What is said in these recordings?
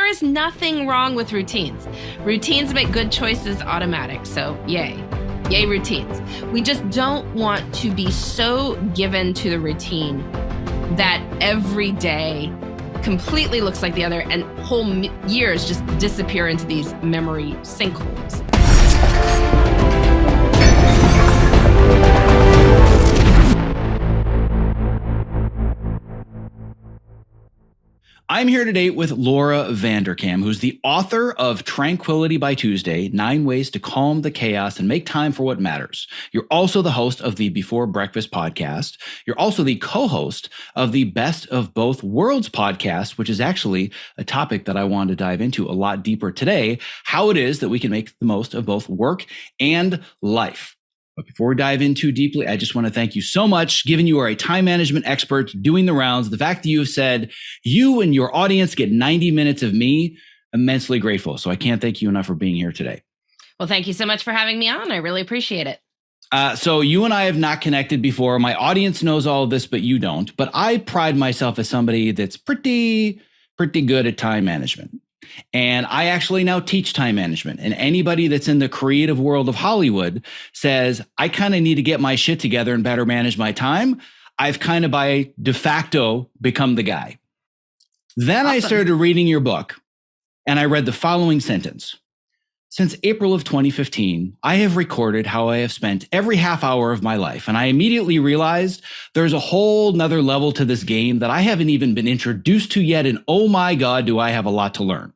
is nothing wrong with routines. Routines make good choices automatic. So yay. Yay, routines. We just don't want to be so given to the routine that every day completely looks like the other and whole years just disappear into these memory sinkholes. I'm here today with Laura Vanderkam, who's the author of Tranquility by Tuesday, 9 Ways to Calm the Chaos and Make Time for What Matters. You're also the host of the Before Breakfast podcast. You're also the co-host of the Best of Both Worlds podcast, which is actually a topic that I want to dive into a lot deeper today, how it is that we can make the most of both work and life. But before we dive in too deeply, I just want to thank you so much, given you are a time management expert doing the rounds. The fact that you have said you and your audience get 90 minutes of me, immensely grateful. So I can't thank you enough for being here today. Well, thank you so much for having me on. I really appreciate it. So you and I have not connected before. My audience knows all of this, but you don't. But I pride myself as somebody that's pretty good at time management. And I actually now teach time management. And anybody that's in the creative world of Hollywood says, I kind of need to get my shit together and better manage my time. I've kind of by de facto become the guy. Then awesome. I started reading your book and I read the following sentence. Since April of 2015, I have recorded how I have spent every half hour of my life. And I immediately realized there's a whole nother level to this game that I haven't even been introduced to yet. And oh my God, do I have a lot to learn.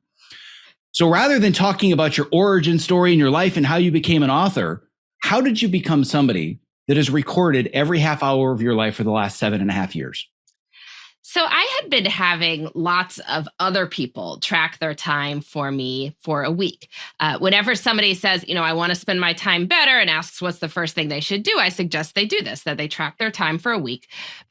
So rather than talking about your origin story in your life and how you became an author, how did you become somebody that has recorded every half hour of your life for the last 7.5 years? So I had been having lots of other people track their time for me for a week. Whenever somebody says, I want to spend my time better and asks what's the first thing they should do, I suggest they do this, that they track their time for a week.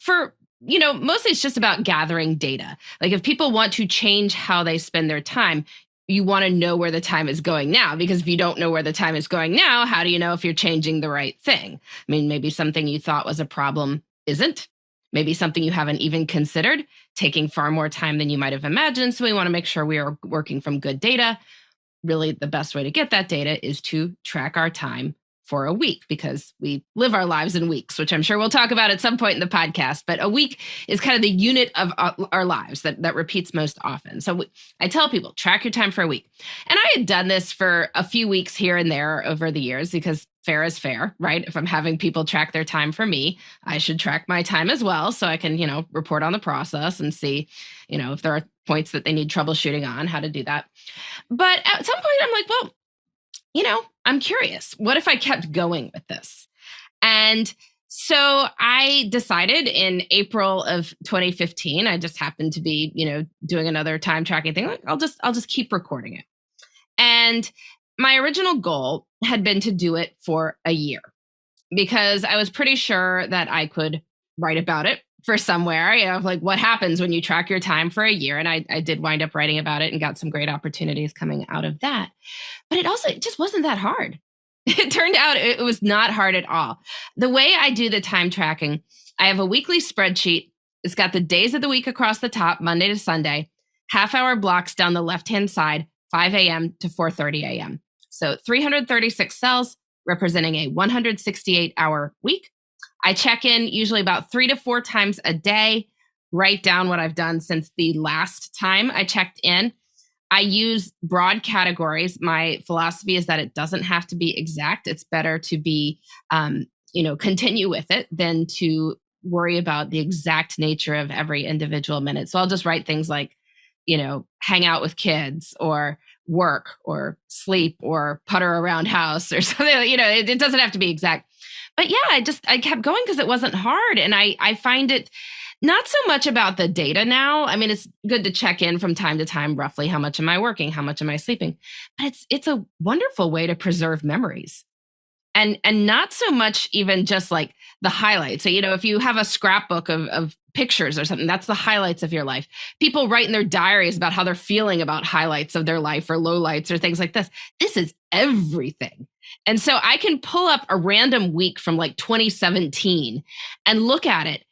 Mostly it's just about gathering data. Like if people want to change how they spend their time, you want to know where the time is going now, because if you don't know where the time is going now, how do you know if you're changing the right thing? I mean, maybe something you thought was a problem isn't. Maybe something you haven't even considered, taking far more time than you might have imagined. So we want to make sure we are working from good data. Really, the best way to get that data is to track our time for a week, because we live our lives in weeks, which I'm sure we'll talk about at some point in the podcast. But a week is kind of the unit of our lives that repeats most often. So I tell people, track your time for a week. And I had done this for a few weeks here and there over the years, because fair is fair, right? If I'm having people track their time for me, I should track my time as well, so I can, report on the process and see, if there are points that they need troubleshooting on, how to do that. But at some point I'm like, well, I'm curious. What if I kept going with this? And so I decided in April of 2015, I just happened to be, doing another time tracking thing. Like, I'll just keep recording it. And my original goal had been to do it for a year, because I was pretty sure that I could write about it for somewhere, like what happens when you track your time for a year. And I did wind up writing about it and got some great opportunities coming out of that. But it just wasn't that hard. It turned out it was not hard at all. The way I do the time tracking, I have a weekly spreadsheet. It's got the days of the week across the top, Monday to Sunday, half-hour blocks down the left-hand side, 5 a.m. to 4:30 a.m. So 336 cells representing a 168-hour week. I check in usually about 3 to 4 times a day, write down what I've done since the last time I checked in. I use broad categories. My philosophy is that it doesn't have to be exact. It's better to be, continue with it than to worry about the exact nature of every individual minute. So I'll just write things like, hang out with kids, or work, or sleep, or putter around house, or something. It doesn't have to be exact. But yeah, I kept going because it wasn't hard. And I find it not so much about the data now. I mean, it's good to check in from time to time, roughly how much am I working? How much am I sleeping? But it's a wonderful way to preserve memories. And not so much even just like the highlights. So, if you have a scrapbook of pictures or something, that's the highlights of your life. People write in their diaries about how they're feeling about highlights of their life, or lowlights, or things like this. This is everything. And so I can pull up a random week from like 2017 and look at it,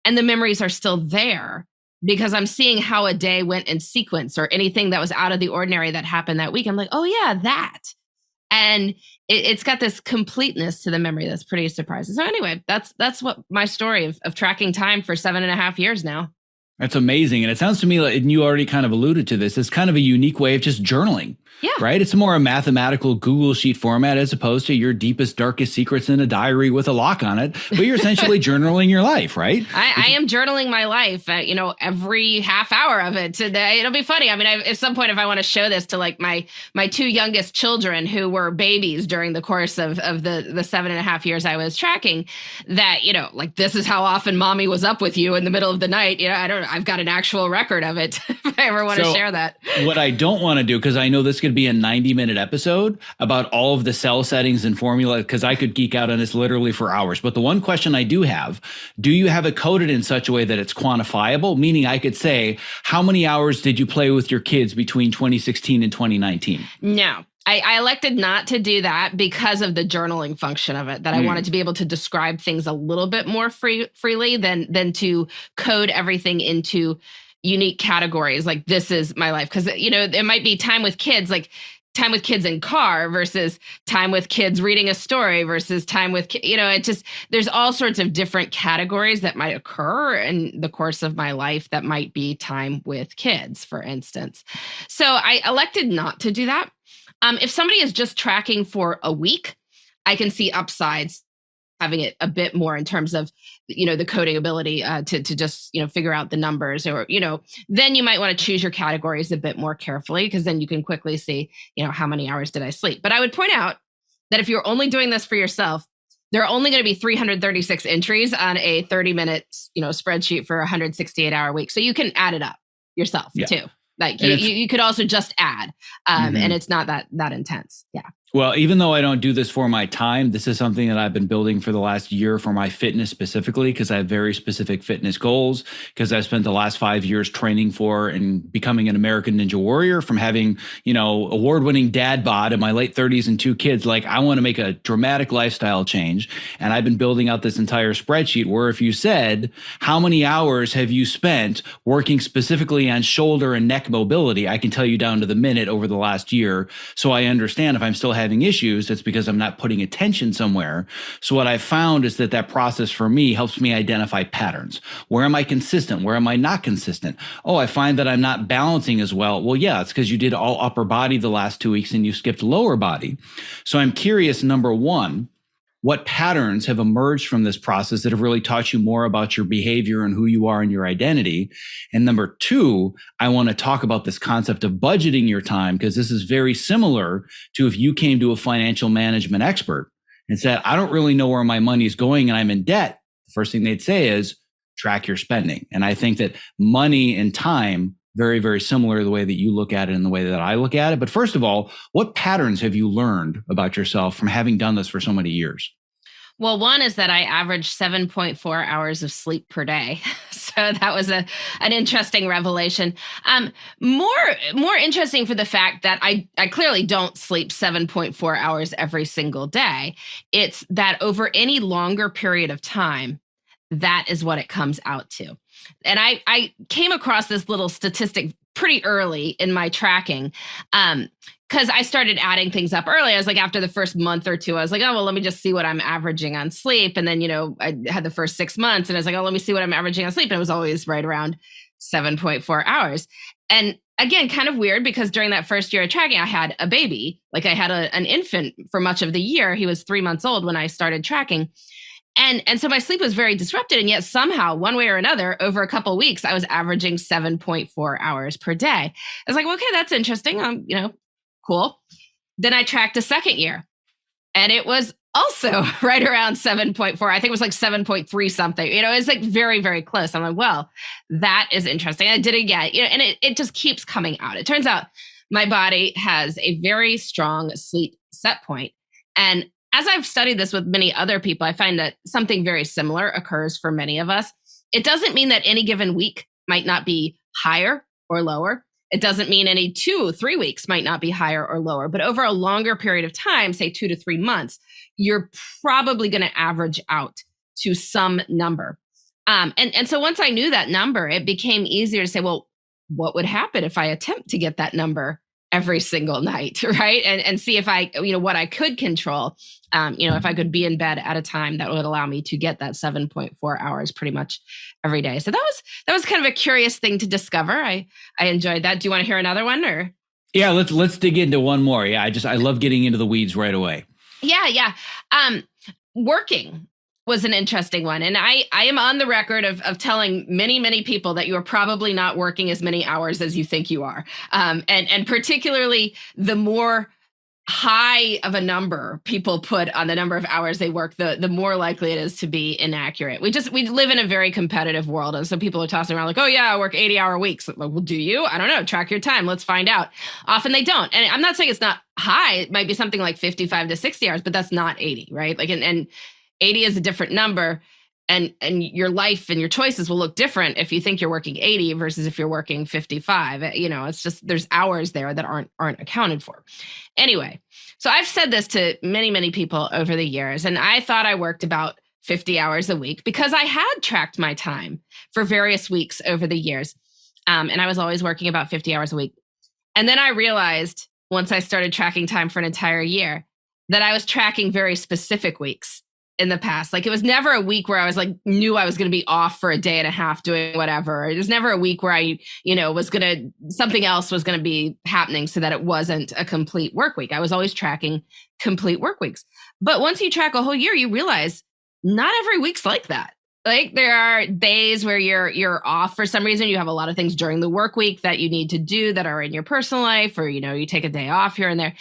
and the memories are still there. because I'm seeing how a day went in sequence or anything that was out of the ordinary that happened that week. I'm like, oh yeah, that. And it's got this completeness to the memory that's pretty surprising. So anyway, that's what my story of tracking time for 7.5 years now. That's amazing. And it sounds to me like, and you already kind of alluded to this, it's kind of a unique way of just journaling. Yeah. Right? It's more a mathematical Google Sheet format as opposed to your deepest, darkest secrets in a diary with a lock on it. But you're essentially journaling your life, right? I am journaling my life, every half hour of it today. It'll be funny. I mean, at some point, if I want to show this to like my two youngest children who were babies during the course of the 7.5 years I was tracking, that, like, this is how often mommy was up with you in the middle of the night. I've got an actual record of it if I ever want to share that. What I don't want to do, because I know this could be a 90-minute episode about all of the cell settings and formula, because I could geek out on this literally for hours. But the one question I do you have it coded in such a way that it's quantifiable? Meaning I could say, how many hours did you play with your kids between 2016 and 2019? No. I elected not to do that because of the journaling function of it, that I wanted to be able to describe things a little bit more freely than to code everything into unique categories. Like, this is my life. Because, there might be time with kids, like time with kids in car versus time with kids reading a story versus time with, it just, there's all sorts of different categories that might occur in the course of my life that might be time with kids, for instance. So I elected not to do that. If somebody is just tracking for a week, I can see upsides having it a bit more in terms of, the coding ability to just, figure out the numbers, or, then you might want to choose your categories a bit more carefully, because then you can quickly see, how many hours did I sleep. But I would point out that if you're only doing this for yourself, there are only going to be 336 entries on a 30-minute, spreadsheet for a 168-hour week. So you can add it up yourself too. Like you could also just add, and it's not that intense. Yeah. Well, even though I don't do this for my time, this is something that I've been building for the last year for my fitness specifically, because I have very specific fitness goals, because I've spent the last 5 years training for and becoming an American Ninja Warrior from having, award-winning dad bod in my late 30s and 2 kids. Like, I want to make a dramatic lifestyle change. And I've been building out this entire spreadsheet where if you said, how many hours have you spent working specifically on shoulder and neck mobility, I can tell you down to the minute over the last year. So I understand if I'm still having issues, it's because I'm not putting attention somewhere. So what I've found is that process for me helps me identify patterns. Where am I consistent? Where am I not consistent? Oh, I find that I'm not balancing as well. Well, yeah, it's because you did all upper body the last 2 weeks and you skipped lower body. So I'm curious, number one, what patterns have emerged from this process that have really taught you more about your behavior and who you are and your identity? And number two, I want to talk about this concept of budgeting your time, because this is very similar to if you came to a financial management expert and said, I don't really know where my money is going and I'm in debt. The first thing they'd say is track your spending. And I think that money and time, very, very similar to the way that you look at it and the way that I look at it. But first of all, what patterns have you learned about yourself from having done this for so many years? Well, one is that I average 7.4 hours of sleep per day. So that was an interesting revelation. More interesting for the fact that I clearly don't sleep 7.4 hours every single day. It's that over any longer period of time, that is what it comes out to. And I came across this little statistic pretty early in my tracking, because I started adding things up early. I was like, after the first month or two, I was like, oh, well, let me just see what I'm averaging on sleep. And then, I had the first 6 months and I was like, oh, let me see what I'm averaging on sleep. And it was always right around 7.4 hours. And again, kind of weird, because during that first year of tracking, I had a baby. Like, I had an infant for much of the year. He was 3 months old when I started tracking. And so my sleep was very disrupted. And yet somehow, one way or another, over a couple of weeks, I was averaging 7.4 hours per day. I was like, well, okay, that's interesting. Cool. Then I tracked a second year, and it was also right around 7.4. I think it was like 7.3 something. It's like very, very close. I'm like, well, that is interesting. I did it again, and it just keeps coming out. It turns out my body has a very strong sleep set point. And as I've studied this with many other people, I find that something very similar occurs for many of us. It doesn't mean that any given week might not be higher or lower. It doesn't mean any 2-3 weeks might not be higher or lower, but over a longer period of time, say 2 to 3 months, you're probably going to average out to some number. And so once I knew that number, it became easier to say, well, what would happen if I attempt to get that number every single night, right? And see if I, what I could control, if I could be in bed at a time that would allow me to get that 7.4 hours pretty much every day. So that was kind of a curious thing to discover. I enjoyed that. Do you want to hear another one or? Yeah, let's dig into one more. Yeah, I love getting into the weeds right away. Yeah. Working was an interesting one. And I am on the record of telling many people that you are probably not working as many hours as you think you are. And particularly the more high of a number people put on the number of hours they work, the more likely it is to be inaccurate. We live in a very competitive world. And so people are tossing around like, oh yeah, I work 80-hour weeks. Like, well, do you? I don't know. Track your time. Let's find out. Often they don't. And I'm not saying it's not high. It might be something like 55 to 60 hours, but that's not 80, right? Like, and 80 is a different number. And your life and your choices will look different if you think you're working 80 versus if you're working 55. It's just there's hours there that aren't accounted for. Anyway, so I've said this to many people over the years, and I thought I worked about 50 hours a week because I had tracked my time for various weeks over the years. And I was always working about 50 hours a week. And then I realized once I started tracking time for an entire year that I was tracking very specific weeks in the past. Like it was never a week where I was like, knew I was going to be off for a day and a half doing whatever. It was never a week where I, something else was going to be happening so that it wasn't a complete work week. I was always tracking complete work weeks. But once you track a whole year, you realize not every week's like that. Like there are days where you're off for some reason. You have a lot of things during the work week that you need to do that are in your personal life, or, you take a day off here and there.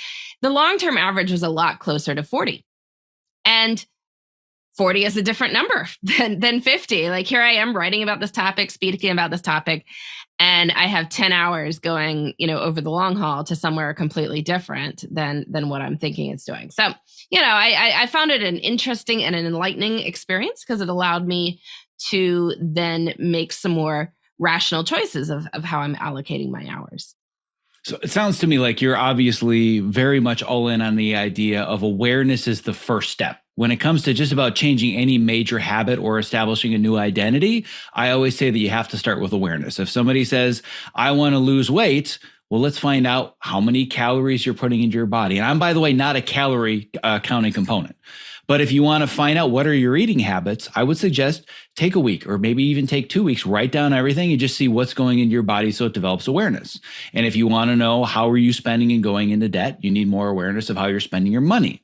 The long-term average was a lot closer to 40. And 40 is a different number than 50. Like here I am writing about this topic, speaking about this topic, and I have 10 hours going, over the long haul to somewhere completely different than what I'm thinking it's doing. So, I found it an interesting and an enlightening experience because it allowed me to then make some more rational choices of how I'm allocating my hours. So it sounds to me like you're obviously very much all in on the idea of awareness is the first step. When it comes to just about changing any major habit or establishing a new identity, I always say that you have to start with awareness. If somebody says, I want to lose weight, well, let's find out how many calories you're putting into your body. And I'm, by the way, not a calorie counting component. But if you want to find out what are your eating habits, I would suggest take a week or maybe even take 2 weeks, write down everything and just see what's going into your body so it develops awareness. And if you want to know how are you spending and going into debt, you need more awareness of how you're spending your money.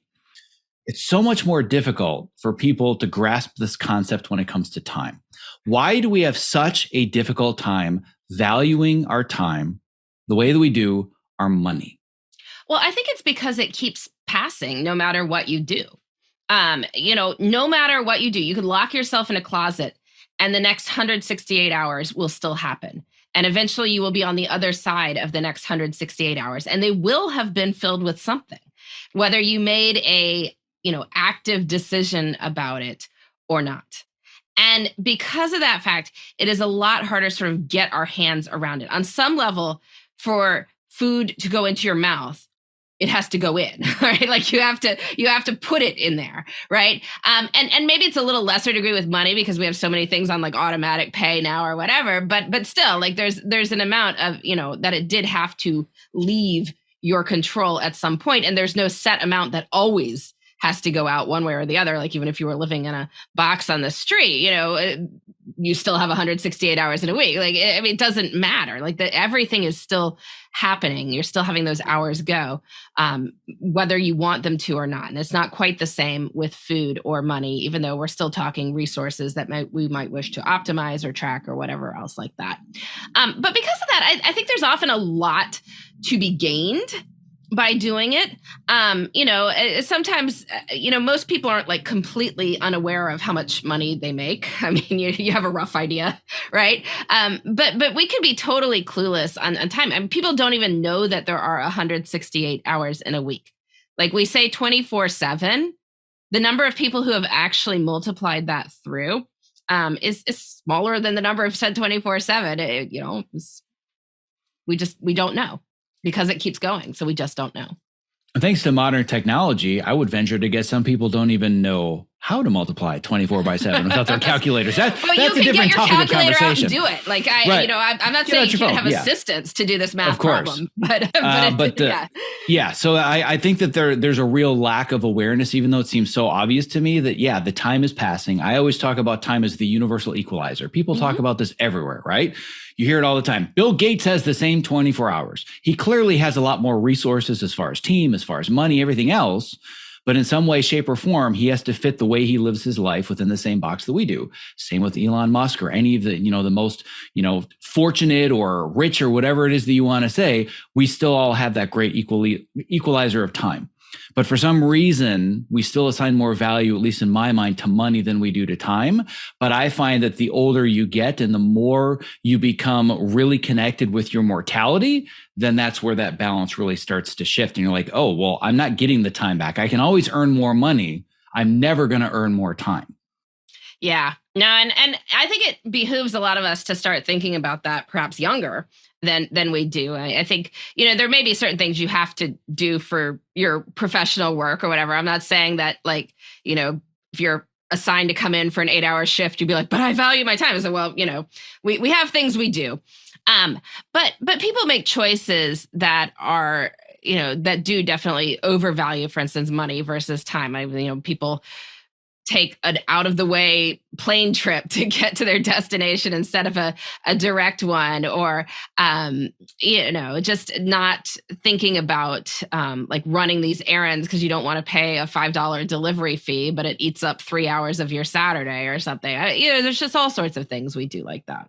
It's so much more difficult for people to grasp this concept when it comes to time. Why do we have such a difficult time valuing our time the way that we do our money? Well, I think it's because it keeps passing no matter what you do. No matter what you do, you could lock yourself in a closet and the next 168 hours will still happen. And eventually you will be on the other side of the next 168 hours and they will have been filled with something, whether you made a active decision about it or not. And because of that fact, it is a lot harder to sort of get our hands around it. On some level, for food to go into your mouth, it has to go in, right? Like you have to put it in there, right? And maybe it's a little lesser degree with money because we have so many things on like automatic pay now or whatever, but still like there's an amount of, that it did have to leave your control at some point. And there's no set amount that always has to go out one way or the other. Like even if you were living in a box on the street, you still have 168 hours in a week. Like, it doesn't matter. Like everything is still happening. You're still having those hours go, whether you want them to or not. And it's not quite the same with food or money, even though we're still talking resources that we might wish to optimize or track or whatever else like that. But because of that, I think there's often a lot to be gained by doing it. Sometimes, most people aren't like completely unaware of how much money they make. I mean, you have a rough idea, right? But we can be totally clueless on time. I mean, people don't even know that there are 168 hours in a week. Like we say 24/7, the number of people who have actually multiplied that through is smaller than the number of said 24/7. We don't know. Because it keeps going. So we just don't know. Thanks to modern technology, I would venture to guess some people don't even know how to multiply 24 by 7 without their calculators. Well, that's a different topic of conversation. Out and do it. Like I'm not saying you can't have assistants to do this math problem, yeah. So I think that there's a real lack of awareness, even though it seems so obvious to me that, the time is passing. I always talk about time as the universal equalizer. People talk about this everywhere, right? You hear it all the time. Bill Gates has the same 24 hours. He clearly has a lot more resources as far as team, as far as money, everything else. But in some way, shape, or form, he has to fit the way he lives his life within the same box that we do. Same with Elon Musk or any of the, the most, fortunate or rich or whatever it is that you want to say. We still all have that great equalizer of time. But for some reason, we still assign more value, at least in my mind, to money than we do to time. But I find that the older you get and the more you become really connected with your mortality, then that's where that balance really starts to shift. And you're like, oh, well, I'm not getting the time back. I can always earn more money. I'm never going to earn more time. Yeah, no, and I think it behooves a lot of us to start thinking about that perhaps younger than we do. I think, there may be certain things you have to do for your professional work or whatever. I'm not saying that if you're assigned to come in for an 8-hour shift, you'd be like, but I value my time. So, well, we have things we do. But people make choices that are, that do definitely overvalue, for instance, money versus time. People take an out of the way plane trip to get to their destination instead of a direct one, or, just not thinking about like running these errands because you don't want to pay a $5 delivery fee, but it eats up 3 hours of your Saturday or something. There's just all sorts of things we do like that.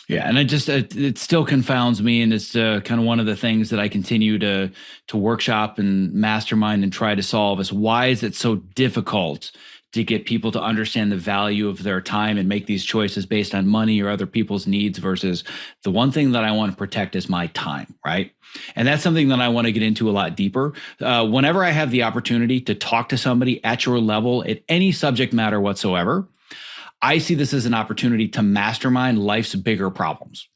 Yeah. And it still confounds me. And it's kind of one of the things that I continue to workshop and mastermind and try to solve is why is it so difficult to get people to understand the value of their time and make these choices based on money or other people's needs versus the one thing that I want to protect is my time, right? And that's something that I want to get into a lot deeper. Whenever I have the opportunity to talk to somebody at your level at any subject matter whatsoever, I see this as an opportunity to mastermind life's bigger problems.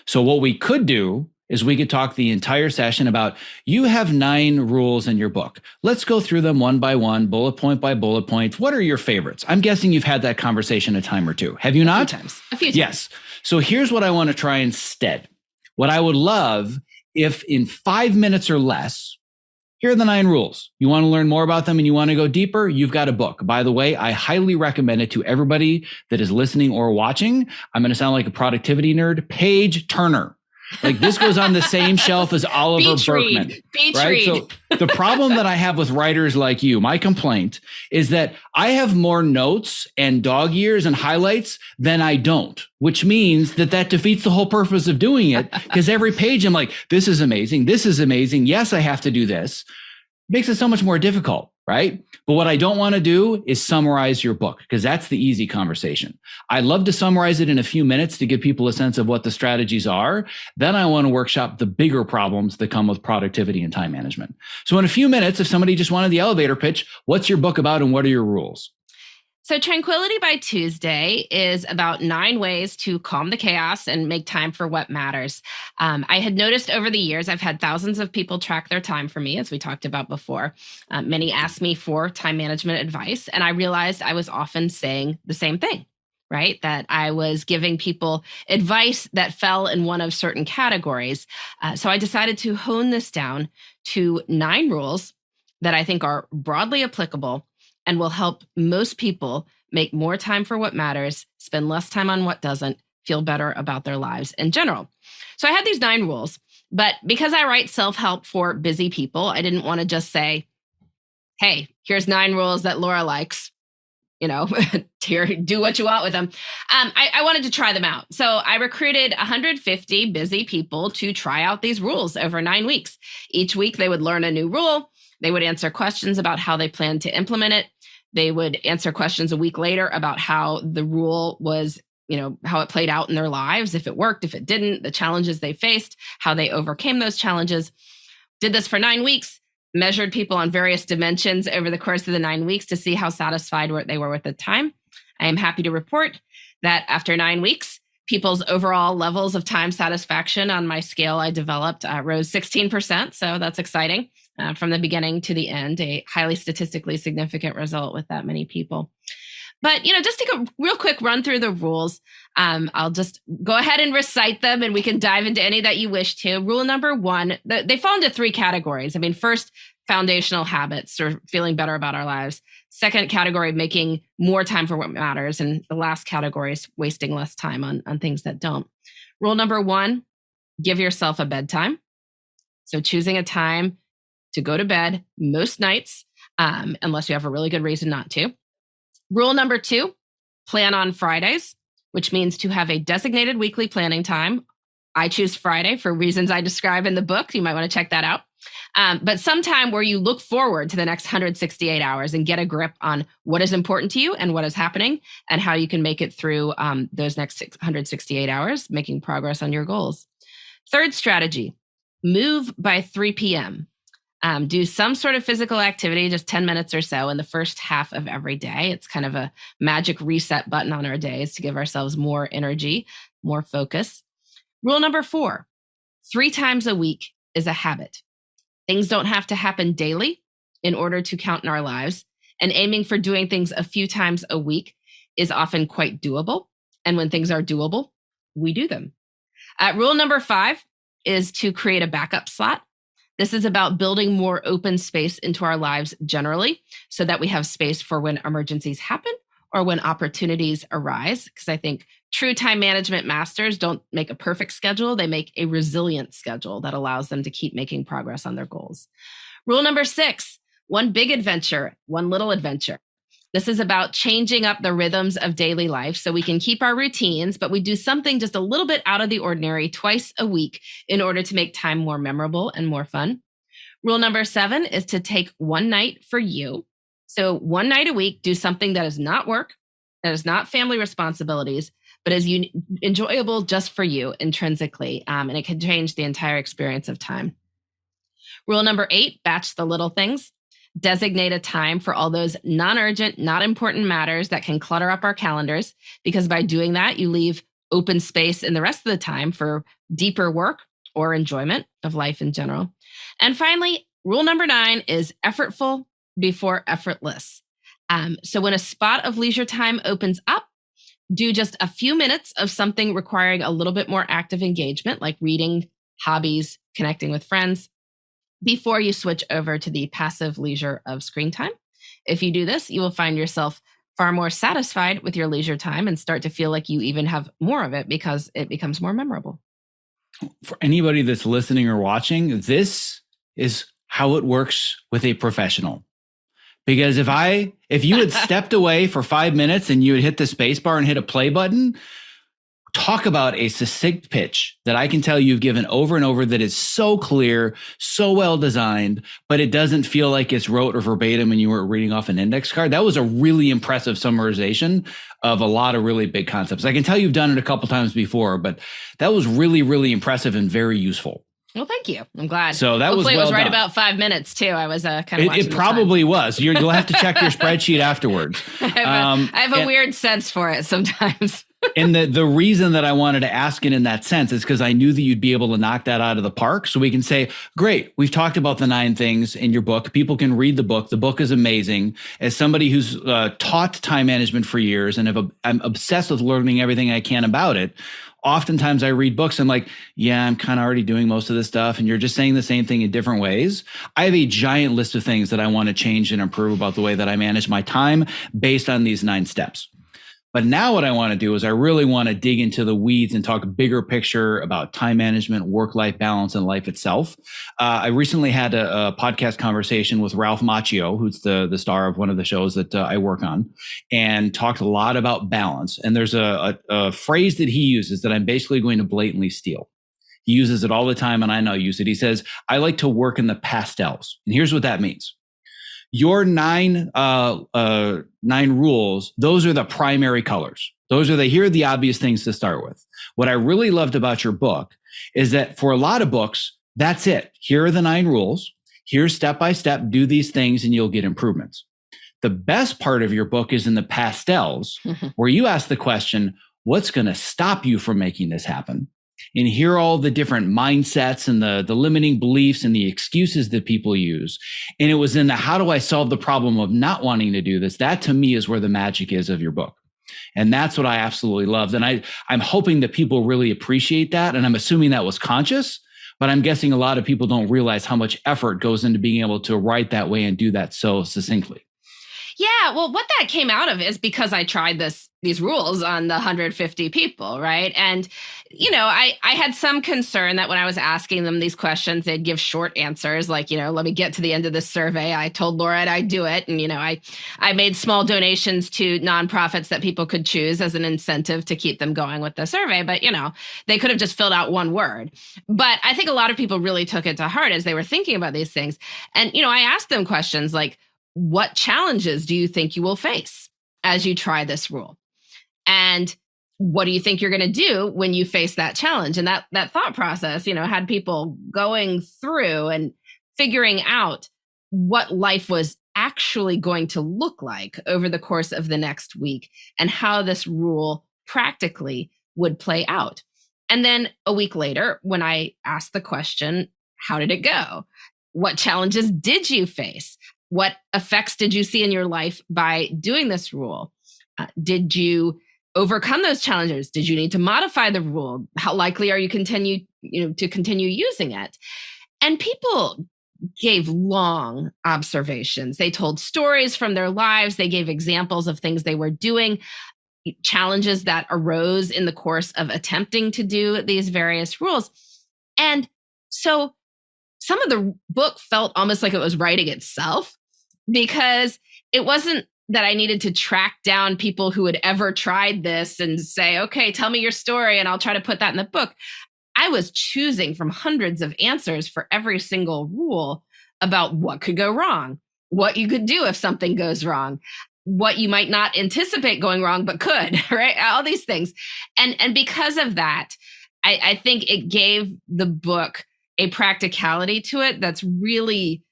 So what we could do is we could talk the entire session about, you have 9 rules in your book. Let's go through them one by one, bullet point by bullet point. What are your favorites? I'm guessing you've had that conversation a time or two. Have you not? A few times. Yes. So here's what I want to try instead. What I would love if in 5 minutes or less, here are the 9 rules. You want to learn more about them and you want to go deeper, you've got a book. By the way, I highly recommend it to everybody that is listening or watching. I'm going to sound like a productivity nerd. Page Turner. Like this goes on the same shelf as Oliver Berkman. Right? So the problem that I have with writers like you, my complaint is that I have more notes and dog ears and highlights than I don't, which means that defeats the whole purpose of doing it. Because every page I'm like, this is amazing. This is amazing. Yes, I have to do this. Makes it so much more difficult, right? But what I don't want to do is summarize your book because that's the easy conversation. I'd love to summarize it in a few minutes to give people a sense of what the strategies are. Then I want to workshop the bigger problems that come with productivity and time management. So in a few minutes, if somebody just wanted the elevator pitch, what's your book about and what are your rules? So Tranquility by Tuesday is about 9 ways to calm the chaos and make time for what matters. I had noticed over the years, I've had thousands of people track their time for me, as we talked about before. Many asked me for time management advice, and I realized I was often saying the same thing, right? That I was giving people advice that fell in one of certain categories. So I decided to hone this down to 9 rules that I think are broadly applicable and will help most people make more time for what matters, spend less time on what doesn't, feel better about their lives in general. So I had these 9 rules, but because I write self-help for busy people, I didn't want to just say, hey, here's 9 rules that Laura likes, here, do what you want with them. I wanted to try them out. So I recruited 150 busy people to try out these rules over 9 weeks. Each week they would learn a new rule. They would answer questions about how they plan to implement it. They would answer questions a week later about how the rule was, how it played out in their lives, if it worked, if it didn't, the challenges they faced, how they overcame those challenges. Did this for 9 weeks, measured people on various dimensions over the course of the 9 weeks to see how satisfied they were with the time. I am happy to report that after 9 weeks, people's overall levels of time satisfaction on my scale I developed rose 16%. So that's exciting from the beginning to the end, a highly statistically significant result with that many people. But, just take a real quick run through the rules. I'll just go ahead and recite them and we can dive into any that you wish to. Rule number 1, they fall into 3 categories. I mean, first, foundational habits or feeling better about our lives. Second category, making more time for what matters. And the last category is wasting less time on things that don't. Rule number 1, give yourself a bedtime. So choosing a time to go to bed most nights, unless you have a really good reason not to. Rule number 2, plan on Fridays, which means to have a designated weekly planning time. I choose Friday for reasons I describe in the book. You might want to check that out. But sometime where you look forward to the next 168 hours and get a grip on what is important to you and what is happening and how you can make it through those next 168 hours, making progress on your goals. Third strategy, move by 3 p.m. Do some sort of physical activity, just 10 minutes or so in the first half of every day. It's kind of a magic reset button on our days to give ourselves more energy, more focus. Rule number 4, 3 times a week is a habit. Things don't have to happen daily in order to count in our lives. And aiming for doing things a few times a week is often quite doable. And when things are doable, we do them. Rule number 5 is to create a backup slot. This is about building more open space into our lives generally so that we have space for when emergencies happen or when opportunities arise. Because I think true time management masters don't make a perfect schedule. They make a resilient schedule that allows them to keep making progress on their goals. Rule number 6, 1 big adventure, 1 little adventure. This is about changing up the rhythms of daily life so we can keep our routines, but we do something just a little bit out of the ordinary twice a week in order to make time more memorable and more fun. Rule number 7 is to take 1 night for you. So 1 night a week, do something that is not work, that is not family responsibilities, but is enjoyable just for you intrinsically, and it can change the entire experience of time. Rule number 8, batch the little things. Designate a time for all those non-urgent, not important matters that can clutter up our calendars, because by doing that, you leave open space in the rest of the time for deeper work or enjoyment of life in general. And finally, rule number 9 is effortful before effortless. So when a spot of leisure time opens up, do just a few minutes of something requiring a little bit more active engagement, like reading, hobbies, connecting with friends, before you switch over to the passive leisure of screen time. If you do this, you will find yourself far more satisfied with your leisure time and start to feel like you even have more of it because it becomes more memorable. For anybody that's listening or watching, this is how it works with a professional. Because if you had stepped away for 5 minutes and you had hit the space bar and hit a play button, talk about a succinct pitch that I can tell you've given over and over that is so clear, so well designed, but it doesn't feel like it's rote or verbatim when you were reading off an index card. That was a really impressive summarization of a lot of really big concepts. I can tell you've done it a couple times before, but that was really, really impressive and very usewful. Well, thank you. I'm glad. So that Hopefully was well it was right done. about 5 minutes too. I was kind of watching It probably was. You'll have to check your spreadsheet afterwards. I have a weird sense for it sometimes. And the reason that I wanted to ask it in that sense is because I knew that you'd be able to knock that out of the park. So we can say, great, we've talked about the 9 things in your book. People can read the book. The book is amazing. As somebody who's taught time management for years and I'm obsessed with learning everything I can about it, oftentimes I read books. I'm like, yeah, I'm kind of already doing most of this stuff. And you're just saying the same thing in different ways. I have a giant list of things that I want to change and improve about the way that I manage my time based on these 9 steps. But now what I want to do is I really want to dig into the weeds and talk bigger picture about time management, work-life balance, and life itself. I recently had a podcast conversation with Ralph Macchio, who's the star of one of the shows that I work on, and talked a lot about balance. And there's a phrase that he uses that I'm basically going to blatantly steal. He uses it all the time, and I now use it. He says, I like to work in the pastels. And here's what that means. Your 9 rules, those are the primary colors. Here are the obvious things to start with. What I really loved about your book is that for a lot of books, that's it. Here are the 9 rules. Here's step by step, do these things and you'll get improvements. The best part of your book is in the pastels, where you ask the question, what's going to stop you from making this happen? And here are all the different mindsets and the limiting beliefs and the excuses that people use. And it was in the how do I solve the problem of not wanting to do this? That to me is where the magic is of your book. And that's what I absolutely loved. And I'm hoping that people really appreciate that. And I'm assuming that was conscious, but I'm guessing a lot of people don't realize how much effort goes into being able to write that way and do that so succinctly. Yeah, well, what that came out of is because I tried these rules on the 150 people, right? And, I had some concern that when I was asking them these questions, they'd give short answers like, let me get to the end of this survey. I told Laura I'd do it. And, I made small donations to nonprofits that people could choose as an incentive to keep them going with the survey. But, they could have just filled out one word. But I think a lot of people really took it to heart as they were thinking about these things. And, I asked them questions like, what challenges do you think you will face as you try this rule? And what do you think you're going to do when you face that challenge? And that thought process, had people going through and figuring out what life was actually going to look like over the course of the next week and how this rule practically would play out. And then a week later, when I asked the question, how did it go? What challenges did you face? What effects did you see in your life by doing this rule? Did you overcome those challenges? Did you need to modify the rule? How likely are you to continue using it? And people gave long observations. They told stories from their lives. They gave examples of things they were doing, challenges that arose in the course of attempting to do these various rules. And so some of the book felt almost like it was writing itself, because it wasn't that I needed to track down people who had ever tried this and say, okay, tell me your story and I'll try to put that in the book. I was choosing from hundreds of answers for every single rule about what could go wrong, what you could do if something goes wrong, what you might not anticipate going wrong, but could, right? All these things. And because of that, I think it gave the book a practicality to it that's really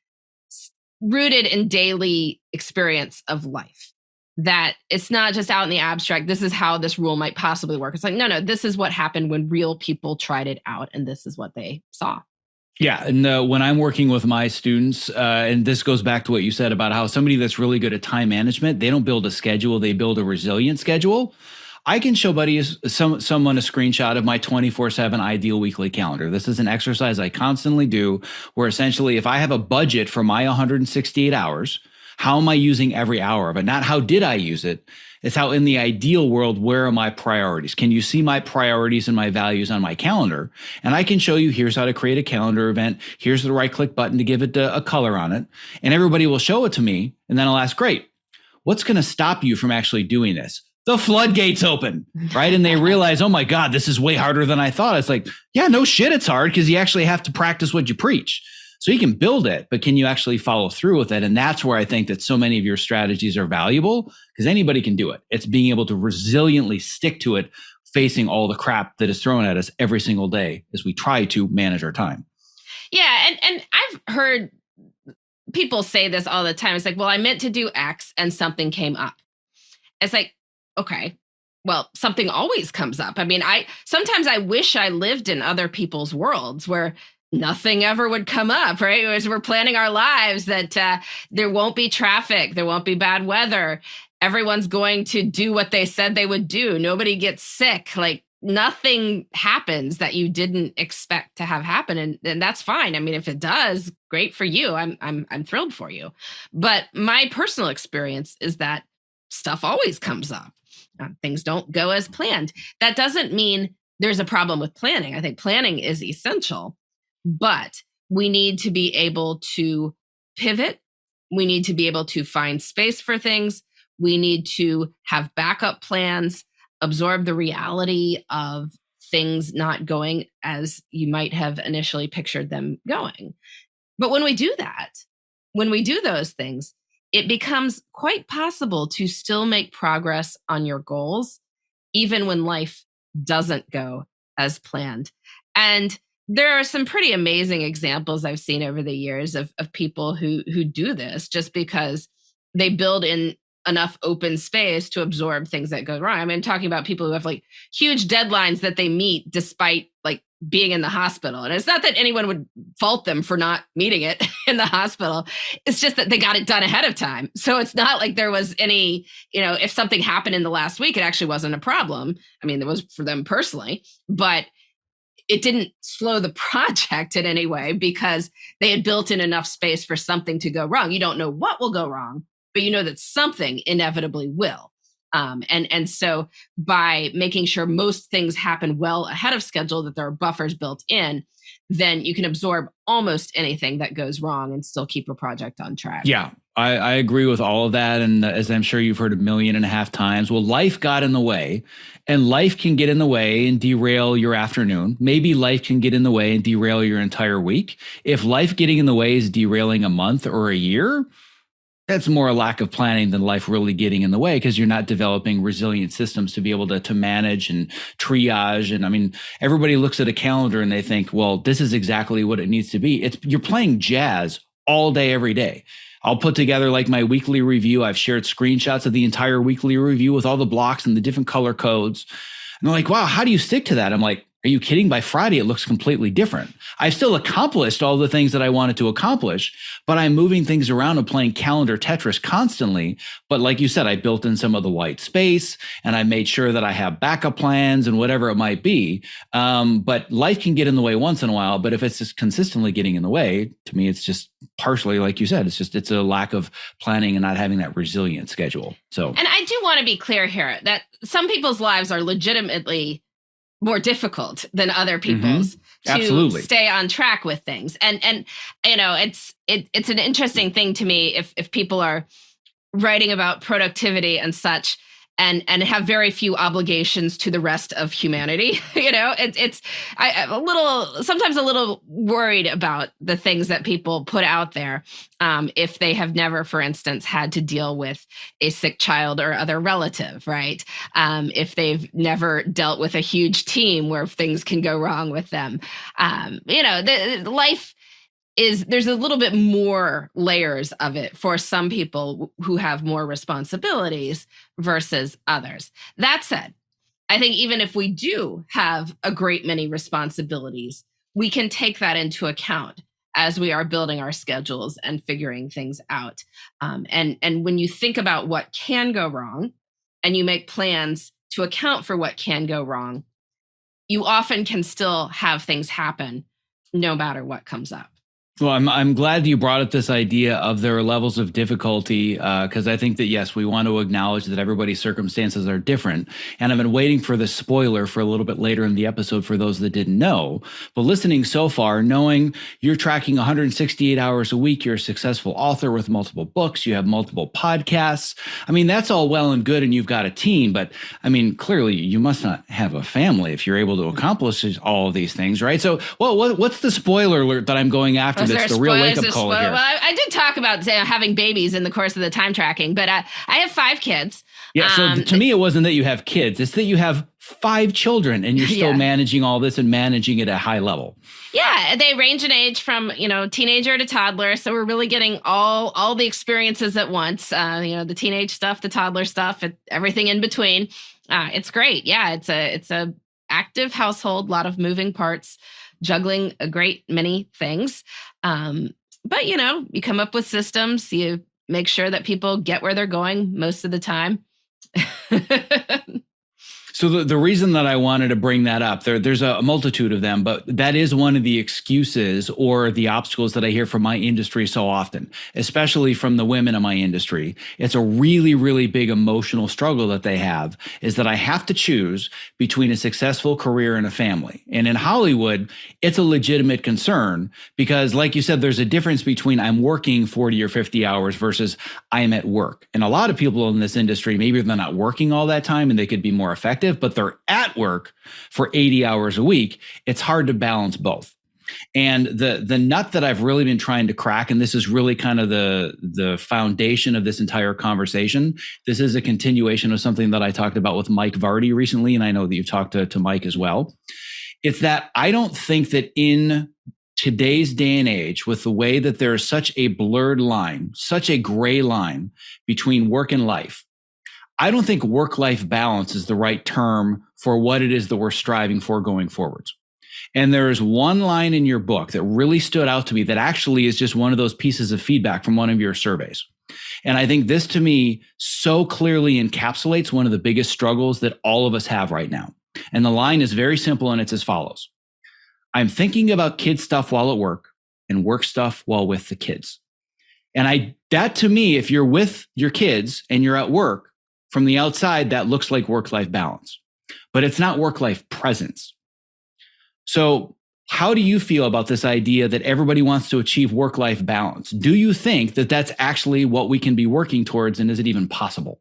rooted in daily experience of life, that it's not just out in the abstract. This is how this rule might possibly work. It's like, no, this is what happened when real people tried it out. And this is what they saw. Yeah. And when I'm working with my students, and this goes back to what you said about how somebody that's really good at time management, they don't build a schedule, they build a resilient schedule. I can show someone a screenshot of my 24/7 ideal weekly calendar. This is an exercise I constantly do where essentially if I have a budget for my 168 hours, how am I using every hour of it? Not how did I use it? It's how in the ideal world, where are my priorities? Can you see my priorities and my values on my calendar? And I can show you, here's how to create a calendar event. Here's the right click button to give it a color on it. And everybody will show it to me. And then I'll ask, great, what's going to stop you from actually doing this? The floodgates open, right? And they realize, oh my God, this is way harder than I thought. It's like, yeah, no shit, it's hard because you actually have to practice what you preach. So you can build it, but can you actually follow through with it? And that's where I think that so many of your strategies are valuable, because anybody can do it. It's being able to resiliently stick to it, facing all the crap that is thrown at us every single day as we try to manage our time. Yeah. And I've heard people say this all the time. It's like, well, I meant to do X and something came up. It's like, okay, well, something always comes up. I mean, sometimes I wish I lived in other people's worlds where nothing ever would come up, right? As we're planning our lives, that there won't be traffic, there won't be bad weather. Everyone's going to do what they said they would do. Nobody gets sick. Like nothing happens that you didn't expect to have happen. And that's fine. I mean, if it does, great for you. I'm thrilled for you. But my personal experience is that stuff always comes up. Things don't go as planned. That doesn't mean there's a problem with planning. I think planning is essential, but we need to be able to pivot. We need to be able to find space for things. We need to have backup plans, absorb the reality of things not going as you might have initially pictured them going. But when we do that, when we do those things, it becomes quite possible to still make progress on your goals, even when life doesn't go as planned. And there are some pretty amazing examples I've seen over the years of people who do this just because they build in enough open space to absorb things that go wrong. I mean, I'm talking about people who have like huge deadlines that they meet despite like being in the hospital. And it's not that anyone would fault them for not meeting it in the hospital. It's just that they got it done ahead of time. So it's not like there was any, if something happened in the last week, it actually wasn't a problem. I mean, it was for them personally, but it didn't slow the project in any way because they had built in enough space for something to go wrong. You don't know what will go wrong, but you know that something inevitably will. And so by making sure most things happen well ahead of schedule, that there are buffers built in, then you can absorb almost anything that goes wrong and still keep a project on track. Yeah, I agree with all of that. And as I'm sure you've heard 1.5 million times, well, life got in the way, and life can get in the way and derail your afternoon. Maybe life can get in the way and derail your entire week. If life getting in the way is derailing a month or a year, that's more a lack of planning than life really getting in the way, because you're not developing resilient systems to be able to manage and triage. And I mean, everybody looks at a calendar and they think, well, this is exactly what it needs to be. You're playing jazz all day, every day. I'll put together like my weekly review. I've shared screenshots of the entire weekly review with all the blocks and the different color codes. And they're like, wow, how do you stick to that? I'm like, are you kidding? By Friday, it looks completely different. I've still accomplished all the things that I wanted to accomplish, but I'm moving things around and playing calendar Tetris constantly. But like you said, I built in some of the white space and I made sure that I have backup plans and whatever it might be. But life can get in the way once in a while. But if it's just consistently getting in the way, to me, it's just partially, like you said, it's a lack of planning and not having that resilient schedule. So, and I do want to be clear here that some people's lives are legitimately more difficult than other people's to Absolutely. Stay on track with things. And it's an interesting thing to me if people are writing about productivity and such and have very few obligations to the rest of humanity. I'm sometimes a little worried about the things that people put out there if they have never, for instance, had to deal with a sick child or other relative, right? If they've never dealt with a huge team where things can go wrong with them. Life there's a little bit more layers of it for some people who have more responsibilities versus others. That said, I think even if we do have a great many responsibilities, we can take that into account as we are building our schedules and figuring things out. And when you think about what can go wrong and you make plans to account for what can go wrong, you often can still have things happen no matter what comes up. Well, I'm glad you brought up this idea of there are levels of difficulty, because I think that, yes, we want to acknowledge that everybody's circumstances are different. And I've been waiting for the spoiler for a little bit later in the episode for those that didn't know. But listening so far, knowing you're tracking 168 hours a week, you're a successful author with multiple books, you have multiple podcasts. I mean, that's all well and good, and you've got a team. But I mean, clearly you must not have a family if you're able to accomplish all of these things, right? So what's the spoiler alert that I'm going after? That's the real wake-up call here. Well, I did talk about having babies in the course of the time tracking, but I have 5 kids. Yeah, so to me, it wasn't that you have kids. It's that you have 5 children and you're still managing all this and managing it at a high level. Yeah, they range in age from, teenager to toddler. So we're really getting all the experiences at once, the teenage stuff, the toddler stuff, everything in between. It's great. Yeah, it's a active household, a lot of moving parts, juggling a great many things. But, you come up with systems, you make sure that people get where they're going most of the time. So the reason that I wanted to bring that up, there's a multitude of them, but that is one of the excuses or the obstacles that I hear from my industry so often, especially from the women in my industry. It's a really, really big emotional struggle that they have, is that I have to choose between a successful career and a family. And in Hollywood, it's a legitimate concern because, like you said, there's a difference between I'm working 40 or 50 hours versus I'm at work. And a lot of people in this industry, maybe they're not working all that time and they could be more effective, but they're at work for 80 hours a week. It's hard to balance both. And the nut that I've really been trying to crack, and this is really kind of the foundation of this entire conversation. This is a continuation of something that I talked about with Mike Vardy recently, and I know that you've talked to Mike as well. It's that I don't think that in today's day and age, with the way that there is such a blurred line, such a gray line between work and life, I don't think work-life balance is the right term for what it is that we're striving for going forwards. And there is one line in your book that really stood out to me that actually is just one of those pieces of feedback from one of your surveys. And I think this, to me, so clearly encapsulates one of the biggest struggles that all of us have right now. And the line is very simple, and it's as follows. I'm thinking about kid stuff while at work and work stuff while with the kids. And that to me, if you're with your kids and you're at work, from the outside, that looks like work-life balance, but it's not work-life presence. So how do you feel about this idea that everybody wants to achieve work-life balance? Do you think that that's actually what we can be working towards, and is it even possible?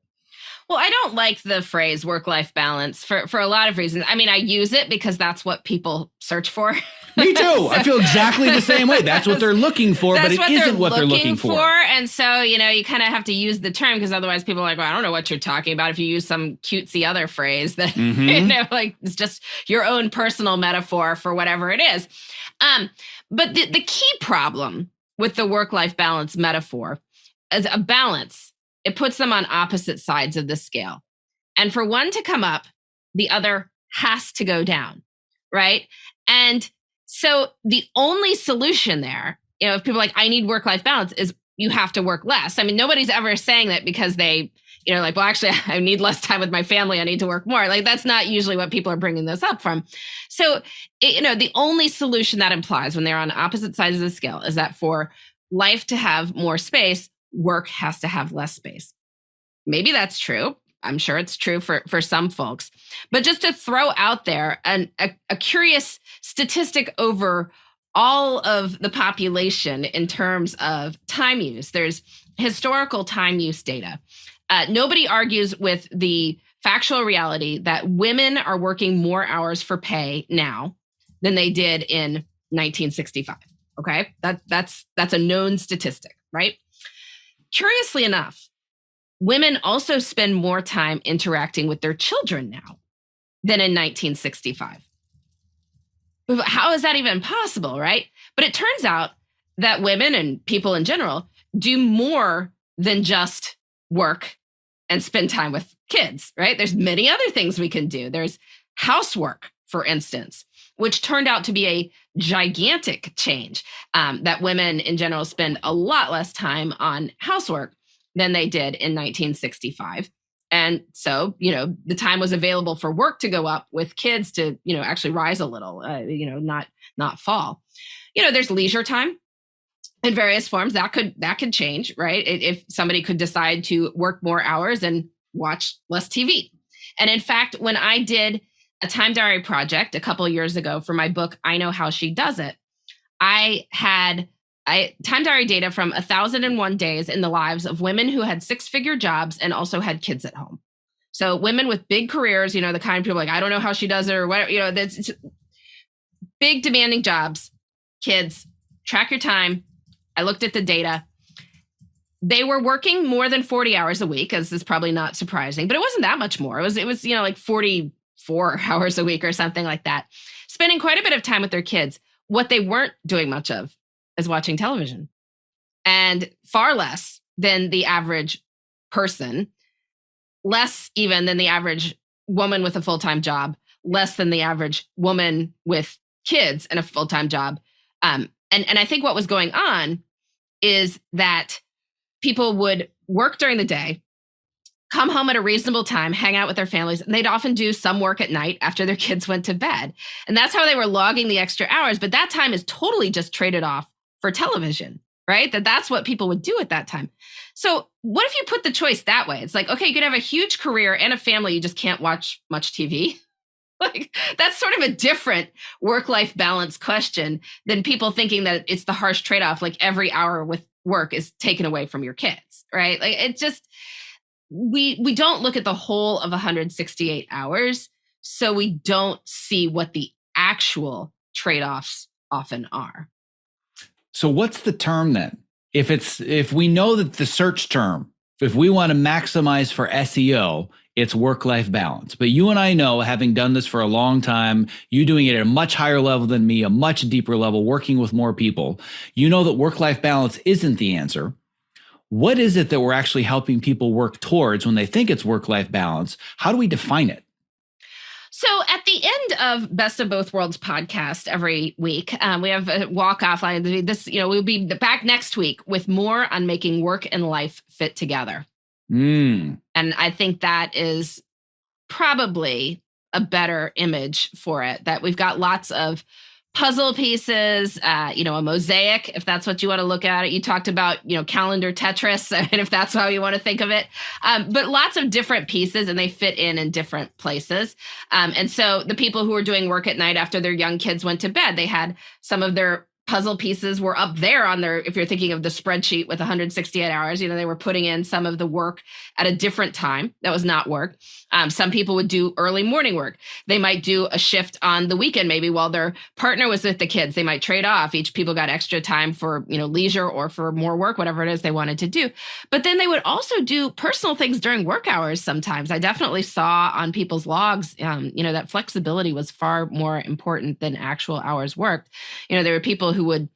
Well, I don't like the phrase work-life balance for a lot of reasons. I mean, I use it because that's what people search for. Me too. I feel exactly the same way. That's what they're looking for, but it isn't what they're looking for. And so, you kind of have to use the term, because otherwise people are like, well, I don't know what you're talking about if you use some cutesy other phrase that, like it's just your own personal metaphor for whatever it is. But the key problem with the work-life balance metaphor is a balance. It puts them on opposite sides of the scale. And for one to come up, the other has to go down, right? And so the only solution there, if people are like, I need work-life balance, is you have to work less. I mean, nobody's ever saying that because they, like, well, actually, I need less time with my family. I need to work more. Like, that's not usually what people are bringing this up from. So, the only solution that implies when they're on opposite sides of the scale is that for life to have more space, work has to have less space. Maybe that's true. I'm sure it's true for some folks. But just to throw out there a curious statistic over all of the population in terms of time use. There's historical time use data. Nobody argues with the factual reality that women are working more hours for pay now than they did in 1965. Okay, that's a known statistic, right? Curiously enough, women also spend more time interacting with their children now than in 1965. How is that even possible, right? But it turns out that women and people in general do more than just work and spend time with kids, right? There's many other things we can do. There's housework, for instance, which turned out to be a gigantic change, that women in general spend a lot less time on housework than they did in 1965. And so, the time was available for work to go up, with kids to, actually rise a little, not fall. There's leisure time in various forms that could change, right? If somebody could decide to work more hours and watch less TV. And in fact, when I did a time diary project a couple of years ago for my book, I Know How She Does It, I had time diary data from 1,001 days in the lives of women who had six-figure jobs and also had kids at home. So women with big careers, the kind of people like, I don't know how she does it or whatever, that's big demanding jobs, kids, track your time. I looked at the data. They were working more than 40 hours a week, as is probably not surprising, but it wasn't that much more. It was like 44 hours a week or something like that, spending quite a bit of time with their kids. What they weren't doing much of is watching television, and far less than the average person, less even than the average woman with a full-time job, less than the average woman with kids and a full-time job. And I think what was going on is that people would work during the day, come home at a reasonable time, hang out with their families, and they'd often do some work at night after their kids went to bed. And that's how they were logging the extra hours. But that time is totally just traded off for television, right? That's what people would do at that time. So what if you put the choice that way? It's like, okay, you could have a huge career and a family, you just can't watch much TV. Like, that's sort of a different work-life balance question than people thinking that it's the harsh trade-off, like every hour with work is taken away from your kids, right? Like, it just, we don't look at the whole of 168 hours, so we don't see what the actual trade-offs often are. So what's the term then? If we know that the search term, if we want to maximize for SEO, it's work-life balance. But you and I know, having done this for a long time, you doing it at a much higher level than me, a much deeper level, working with more people, you know that work-life balance isn't the answer. What is it that we're actually helping people work towards when they think it's work-life balance? How do we define it? So at the end of Best of Both Worlds podcast every week, we have a walk offline. We'll be back next week with more on making work and life fit together. And I think that is probably a better image for it, that we've got lots of puzzle pieces, a mosaic, if that's what you want to look at it. You talked about, calendar Tetris, and if that's how you want to think of it. But lots of different pieces, and they fit in different places. And so the people who were doing work at night after their young kids went to bed, they had some of their puzzle pieces were up there on their, if you're thinking of the spreadsheet with 168 hours, they were putting in some of the work at a different time. That was not work. Some people would do early morning work. They might do a shift on the weekend, maybe while their partner was with the kids. They might trade off. Each people got extra time for, leisure or for more work, whatever it is they wanted to do. But then they would also do personal things during work hours sometimes. I definitely saw on people's logs, that flexibility was far more important than actual hours worked. There were people who would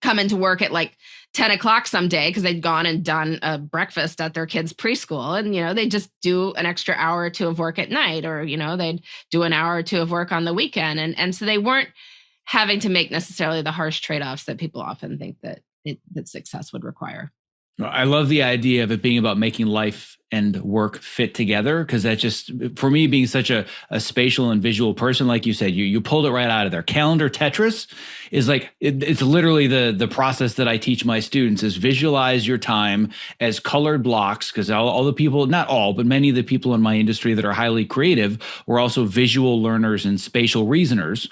come into work at like 10 o'clock someday because they'd gone and done a breakfast at their kids' preschool. And, they'd just do an extra hour or two of work at night, or, they'd do an hour or two of work on the weekend. And so they weren't having to make necessarily the harsh trade-offs that people often think that success would require. I love the idea of it being about making life and work fit together, because that just, for me, being such a spatial and visual person, like you said, you pulled it right out of there. Calendar Tetris is like, it's literally the process that I teach my students is visualize your time as colored blocks, because all the people, not all, but many of the people in my industry that are highly creative were also visual learners and spatial reasoners.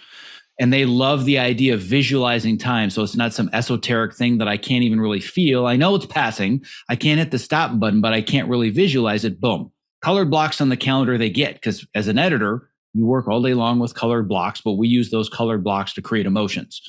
And they love the idea of visualizing time. So it's not some esoteric thing that I can't even really feel. I know it's passing. I can't hit the stop button, but I can't really visualize it. Boom. Colored blocks on the calendar they get, because as an editor, you work all day long with colored blocks, but we use those colored blocks to create emotions.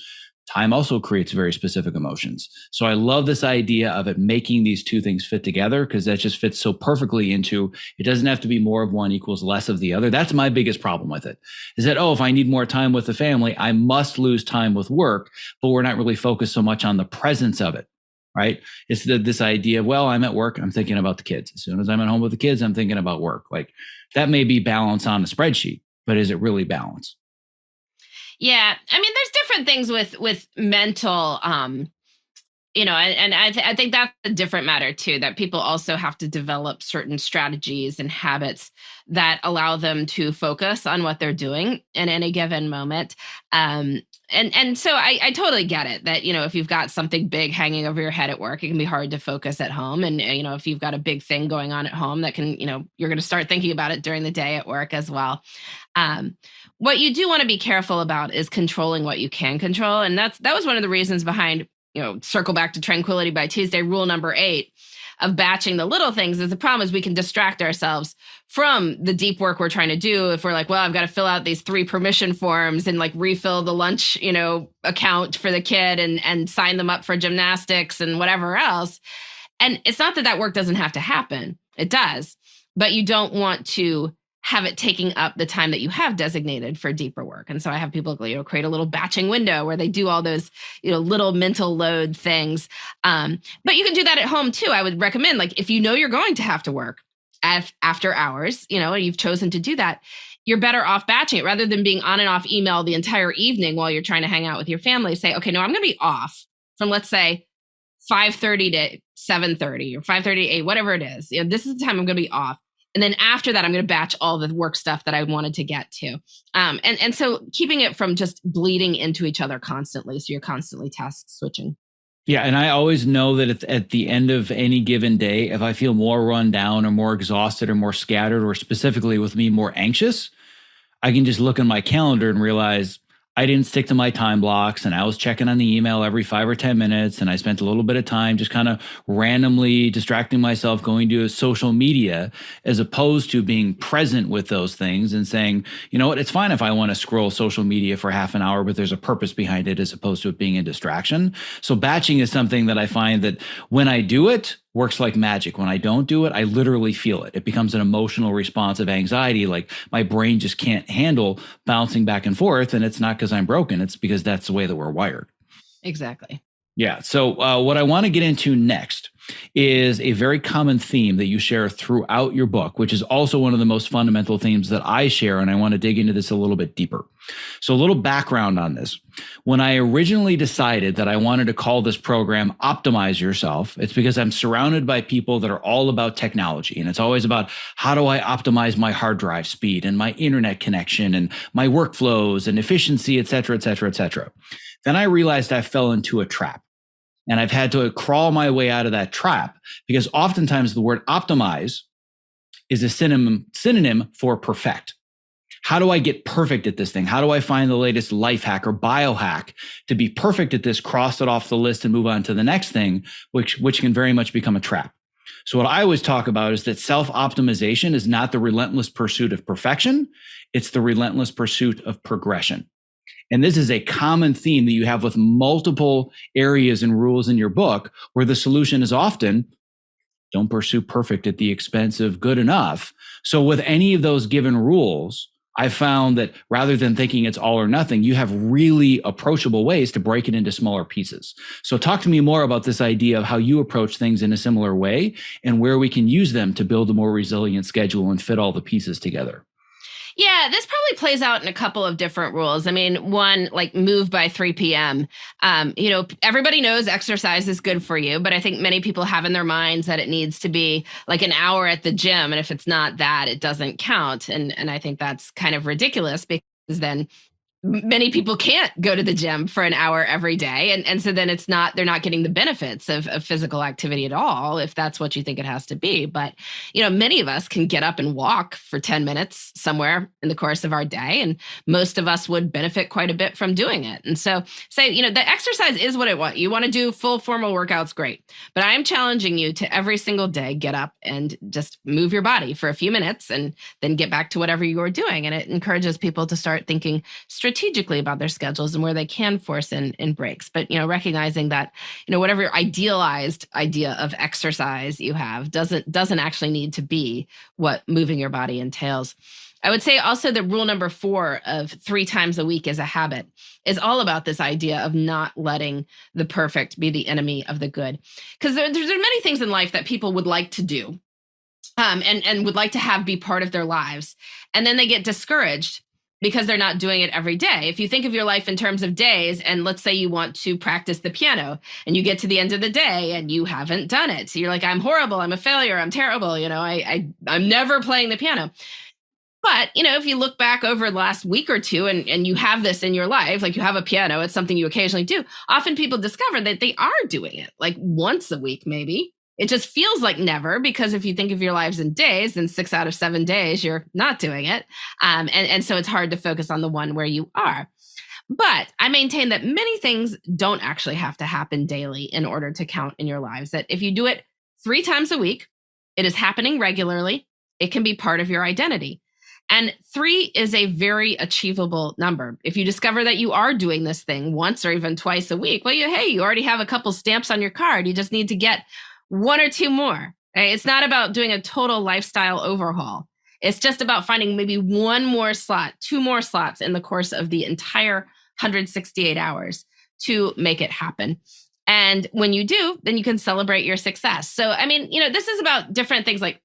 Time also creates very specific emotions. So I love this idea of it making these two things fit together, because that just fits so perfectly into, it doesn't have to be more of one equals less of the other. That's my biggest problem with it, is that, if I need more time with the family, I must lose time with work, but we're not really focused so much on the presence of it, right? It's this idea of, I'm at work, I'm thinking about the kids. As soon as I'm at home with the kids, I'm thinking about work. Like, that may be balance on a spreadsheet, but is it really balance? Yeah. I mean, there's different things with mental, and I think that's a different matter too, that people also have to develop certain strategies and habits that allow them to focus on what they're doing in any given moment. And so I totally get it that, if you've got something big hanging over your head at work, it can be hard to focus at home. And, if you've got a big thing going on at home, that can, you're going to start thinking about it during the day at work as well. What you do want to be careful about is controlling what you can control. And that was one of the reasons behind, circle back to Tranquility by Tuesday, rule number 8 of batching the little things. Is the problem is we can distract ourselves from the deep work we're trying to do. If we're like, I've got to fill out these 3 permission forms and like refill the lunch, account for the kid and sign them up for gymnastics and whatever else. And it's not that work doesn't have to happen. It does, but you don't want to have it taking up the time that you have designated for deeper work. And so I have people, create a little batching window where they do all those, little mental load things. But you can do that at home too. I would recommend, like, if you're going to have to work after hours, you've chosen to do that, you're better off batching it rather than being on and off email the entire evening while you're trying to hang out with your family. Say, okay, no, I'm going to be off from, let's say, 5:30 to 7:30 or 5:30 to 8, whatever it is. This is the time I'm going to be off. And then after that, I'm going to batch all the work stuff that I wanted to get to. And so keeping it from just bleeding into each other constantly. So you're constantly task switching. Yeah. And I always know that at the end of any given day, if I feel more run down or more exhausted or more scattered, or specifically with me more anxious, I can just look in my calendar and realize I didn't stick to my time blocks, and I was checking on the email every 5 or 10 minutes. And I spent a little bit of time just kind of randomly distracting myself, going to social media, as opposed to being present with those things and saying, you know what, it's fine if I want to scroll social media for half an hour, but there's a purpose behind it, as opposed to it being a distraction. So batching is something that I find that when I do it, works like magic. When I don't do it, I literally feel it. It becomes an emotional response of anxiety. Like my brain just can't handle bouncing back and forth. And it's not because I'm broken. It's because that's the way that we're wired. Exactly. Yeah. So what I want to get into next is a very common theme that you share throughout your book, which is also one of the most fundamental themes that I share. And I want to dig into this a little bit deeper. So a little background on this. When I originally decided that I wanted to call this program Optimize Yourself, it's because I'm surrounded by people that are all about technology. And it's always about how do I optimize my hard drive speed and my internet connection and my workflows and efficiency, et cetera, et cetera, et cetera. Then I realized I fell into a trap. And I've had to crawl my way out of that trap because oftentimes the word optimize is a synonym for perfect. How do I get perfect at this thing? How do I find the latest life hack or biohack to be perfect at this, cross it off the list and move on to the next thing, which can very much become a trap. So what I always talk about is that self-optimization is not the relentless pursuit of perfection. It's the relentless pursuit of progression. And this is a common theme that you have with multiple areas and rules in your book, where the solution is often don't pursue perfect at the expense of good enough. So with any of those given rules, I've found that rather than thinking it's all or nothing, you have really approachable ways to break it into smaller pieces. So talk to me more about this idea of how you approach things in a similar way and where we can use them to build a more resilient schedule and fit all the pieces together. Yeah, this probably plays out in a couple of different rules. I mean, one, like move by 3 p.m. Everybody knows exercise is good for you, but I think many people have in their minds that it needs to be like an hour at the gym. And if it's not that, it doesn't count. And I think that's kind of ridiculous because then many people can't go to the gym for an hour every day. And so then they're not getting the benefits of physical activity at all, if that's what you think it has to be. But, many of us can get up and walk for 10 minutes somewhere in the course of our day. And most of us would benefit quite a bit from doing it. And so the exercise is what you want to do full formal workouts, great. But I'm challenging you to every single day, get up and just move your body for a few minutes and then get back to whatever you're doing. And it encourages people to start thinking strategically about their schedules and where they can force in breaks. But, recognizing that, whatever your idealized idea of exercise you have doesn't actually need to be what moving your body entails. I would say also that rule number 4 of 3 times a week is a habit is all about this idea of not letting the perfect be the enemy of the good. Because there's many things in life that people would like to do and would like to have be part of their lives. And then they get discouraged because they're not doing it every day. If you think of your life in terms of days, and let's say you want to practice the piano and you get to the end of the day and you haven't done it. So you're like, I'm horrible, I'm a failure, I'm terrible, I'm never playing the piano. But, if you look back over the last week or two and you have this in your life, like you have a piano, it's something you occasionally do. Often people discover that they are doing it like once a week, maybe. It just feels like never, because if you think of your lives in days, then 6 out of 7 days, you're not doing it. And so it's hard to focus on the one where you are. But I maintain that many things don't actually have to happen daily in order to count in your lives. That if you do it 3 times a week, it is happening regularly. It can be part of your identity. And 3 is a very achievable number. If you discover that you are doing this thing once or even twice a week, well, you already have a couple stamps on your card. You just need to get 1 or 2 more. Right? It's not about doing a total lifestyle overhaul. It's just about finding maybe 1 more slot, 2 more slots in the course of the entire 168 hours to make it happen. And when you do, then you can celebrate your success. So, this is about different things like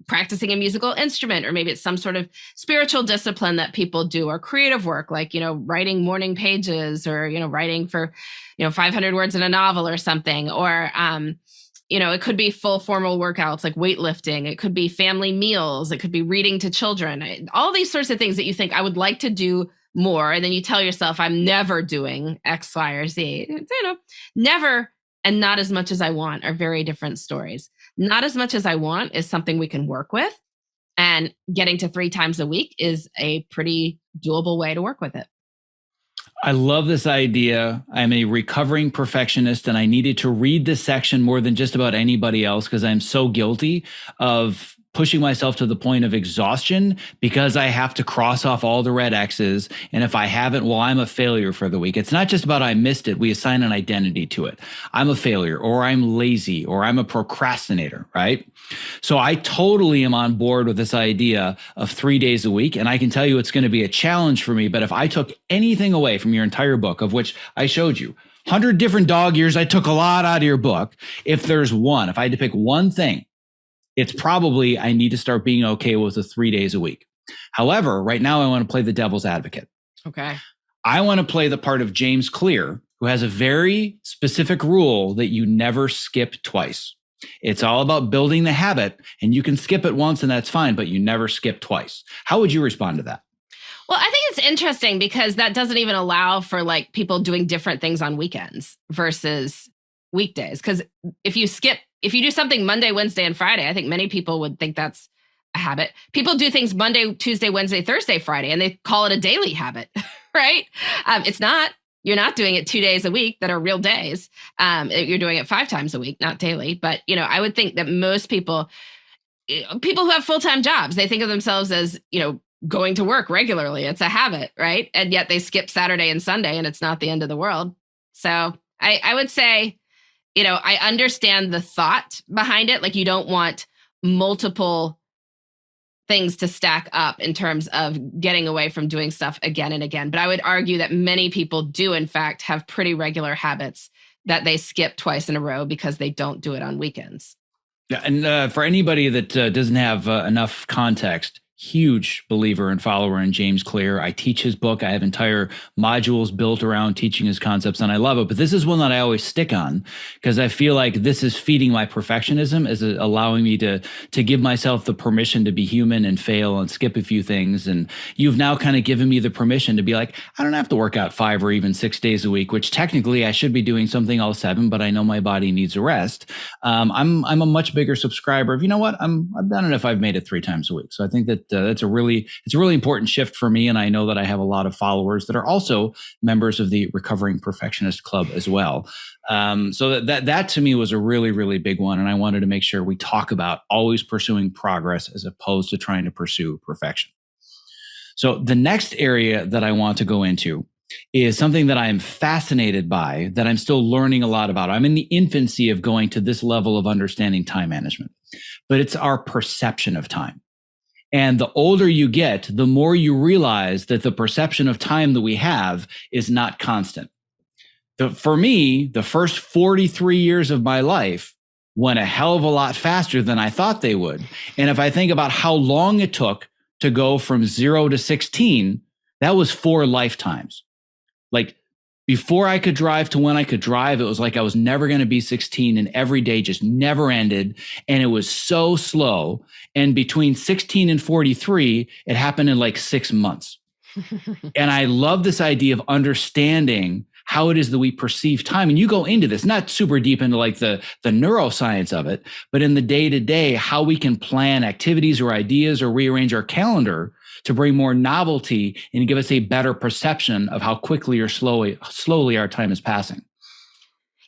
practicing a musical instrument, or maybe it's some sort of spiritual discipline that people do, or creative work, like, writing morning pages, or, writing for, 500 words in a novel or something, or, it could be full formal workouts like weightlifting. It could be family meals. It could be reading to children. All these sorts of things that you think I would like to do more. And then you tell yourself, I'm never doing X, Y, or Z. Never and not as much as I want are very different stories. Not as much as I want is something we can work with. And getting to 3 times a week is a pretty doable way to work with it. I love this idea. I'm a recovering perfectionist, and I needed to read this section more than just about anybody else because I'm so guilty of pushing myself to the point of exhaustion because I have to cross off all the red X's. And if I haven't, well, I'm a failure for the week. It's not just about I missed it. We assign an identity to it. I'm a failure, or I'm lazy, or I'm a procrastinator, right? So I totally am on board with this idea of 3 days a week. And I can tell you it's going to be a challenge for me. But if I took anything away from your entire book, of which I showed you 100 different dog years, I took a lot out of your book. If there's one, if I had to pick one thing, it's probably I need to start being okay with the 3 days a week. However, right now I want to play the devil's advocate. Okay. I want to play the part of James Clear, who has a very specific rule that you never skip twice. It's all about building the habit, and you can skip it once and that's fine, but you never skip twice. How would you respond to that? Well, I think it's interesting because that doesn't even allow for like people doing different things on weekends versus weekdays. Because if you do something Monday, Wednesday, and Friday, I think many people would think that's a habit. People do things Monday, Tuesday, Wednesday, Thursday, Friday, and they call it a daily habit, right? It's not. You're not doing it 2 days a week that are real days. You're doing it 5 times a week, not daily. But, I would think that most people who have full-time jobs, they think of themselves as, going to work regularly. It's a habit, right? And yet they skip Saturday and Sunday and it's not the end of the world. So I would say, I understand the thought behind it. Like you don't want multiple things to stack up in terms of getting away from doing stuff again and again. But I would argue that many people do, in fact, have pretty regular habits that they skip twice in a row because they don't do it on weekends. Yeah, and for anybody that doesn't have enough context, huge believer and follower in James Clear. I teach his book. I have entire modules built around teaching his concepts, and I love it. But this is one that I always stick on because I feel like this is feeding my perfectionism, is allowing me to give myself the permission to be human and fail and skip a few things. And you've now kind of given me the permission to be like, I don't have to work out 5 or even 6 days a week, which technically I should be doing something all 7, but I know my body needs a rest. I'm a much bigger subscriber of, you know what, I've done it if I've made it 3 times a week. So I think that it's a really important shift for me. And I know that I have a lot of followers that are also members of the Recovering Perfectionist Club as well. So that to me was a really, really big one. And I wanted to make sure we talk about always pursuing progress as opposed to trying to pursue perfection. So the next area that I want to go into is something that I am fascinated by, that I'm still learning a lot about. I'm in the infancy of going to this level of understanding time management, but it's our perception of time. And the older you get, the more you realize that the perception of time that we have is not constant. For me, the first 43 years of my life went a hell of a lot faster than I thought they would. And if I think about how long it took to go from 0 to 16, that was 4 lifetimes. Like before I could drive to when I could drive, it was like I was never going to be 16, and every day just never ended. And it was so slow. And between 16 and 43, it happened in like 6 months. And I love this idea of understanding how it is that we perceive time. And you go into this, not super deep into like the neuroscience of it, but in the day-to-day, how we can plan activities or ideas or rearrange our calendar to bring more novelty and give us a better perception of how quickly or slowly our time is passing.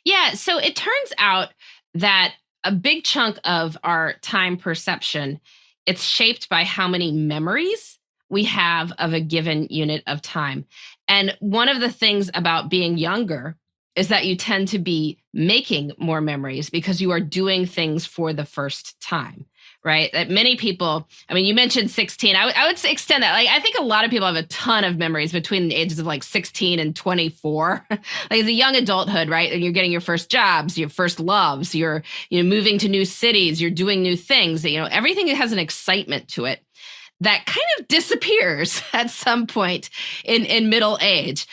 Yeah. So it turns out that a big chunk of our time perception, it's shaped by how many memories we have of a given unit of time. And one of the things about being younger is that you tend to be making more memories because you are doing things for the first time, right? That many people, I mean, you mentioned 16. I would say extend that. Like, I think a lot of people have a ton of memories between the ages of like 16 and 24. Like it's a young adulthood, right? And you're getting your first jobs, your first loves, you're moving to new cities, you're doing new things. Everything has an excitement to it that kind of disappears at some point in middle age,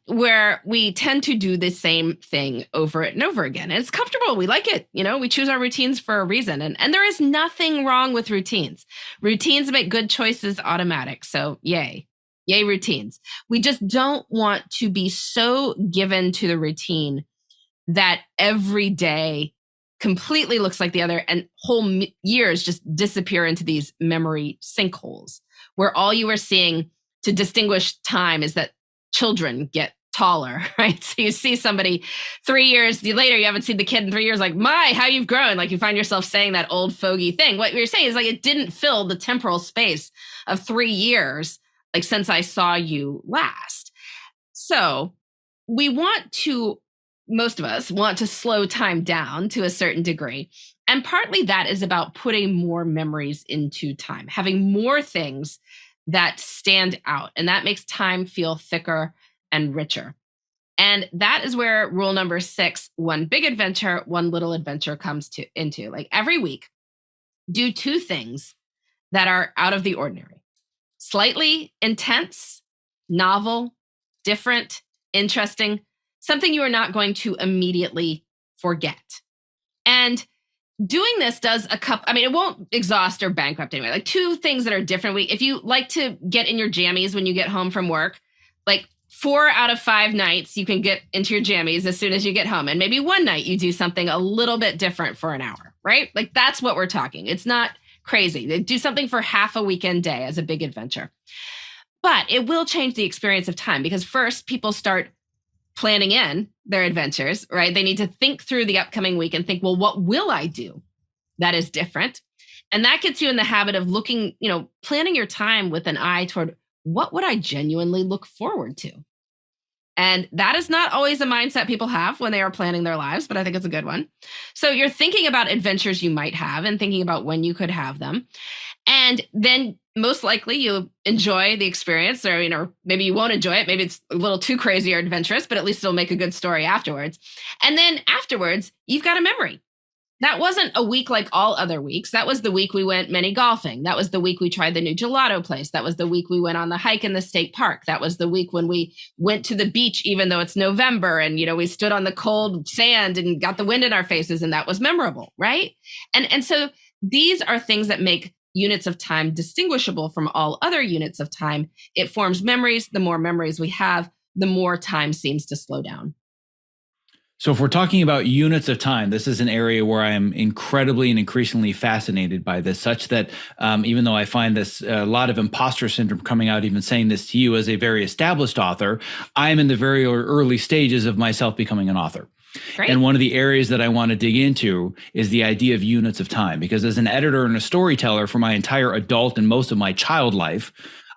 where we tend to do the same thing over and over again. And it's comfortable. We like it. We choose our routines for a reason. And there is nothing wrong with routines. Routines make good choices automatic. So yay routines. We just don't want to be so given to the routine that every day completely looks like the other, and whole years just disappear into these memory sinkholes where all you are seeing to distinguish time is that children get taller, right? So you see somebody 3 years later, you haven't seen the kid in 3 years, like, my, how you've grown. Like you find yourself saying that old fogey thing. What you're saying is like, it didn't fill the temporal space of 3 years, like since I saw you last. So most of us want to slow time down to a certain degree. And partly that is about putting more memories into time, having more things that stand out. And that makes time feel thicker and richer. And that is where rule number 6, one big adventure, one little adventure comes into. Like every week, do 2 things that are out of the ordinary, slightly intense, novel, different, interesting, something you are not going to immediately forget. And doing this does it won't exhaust or bankrupt anyway. Like 2 things that are different. If you like to get in your jammies when you get home from work, like 4 out of 5 nights you can get into your jammies as soon as you get home. And maybe one night you do something a little bit different for an hour, right? Like that's what we're talking. It's not crazy. They do something for half a weekend day as a big adventure. But it will change the experience of time because first people start planning in their adventures, right? They need to think through the upcoming week and think, well, what will I do that is different? And that gets you in the habit of looking, planning your time with an eye toward what would I genuinely look forward to? And that is not always a mindset people have when they are planning their lives, but I think it's a good one. So you're thinking about adventures you might have and thinking about when you could have them. And then most likely you'll enjoy the experience, or maybe you won't enjoy it. Maybe it's a little too crazy or adventurous, but at least it'll make a good story afterwards. And then afterwards, you've got a memory. That wasn't a week like all other weeks. That was the week we went mini golfing. That was the week we tried the new gelato place. That was the week we went on the hike in the state park. That was the week when we went to the beach, even though it's November, and we stood on the cold sand and got the wind in our faces, and that was memorable, right? And so these are things that make units of time distinguishable from all other units of time. It forms memories. The more memories we have, the more time seems to slow down. So if we're talking about units of time, this is an area where I am incredibly and increasingly fascinated by this, such that even though I find this a lot of imposter syndrome coming out, even saying this to you as a very established author, I'm in the very early stages of myself becoming an author. Great. And one of the areas that I want to dig into is the idea of units of time, because as an editor and a storyteller for my entire adult and most of my child life,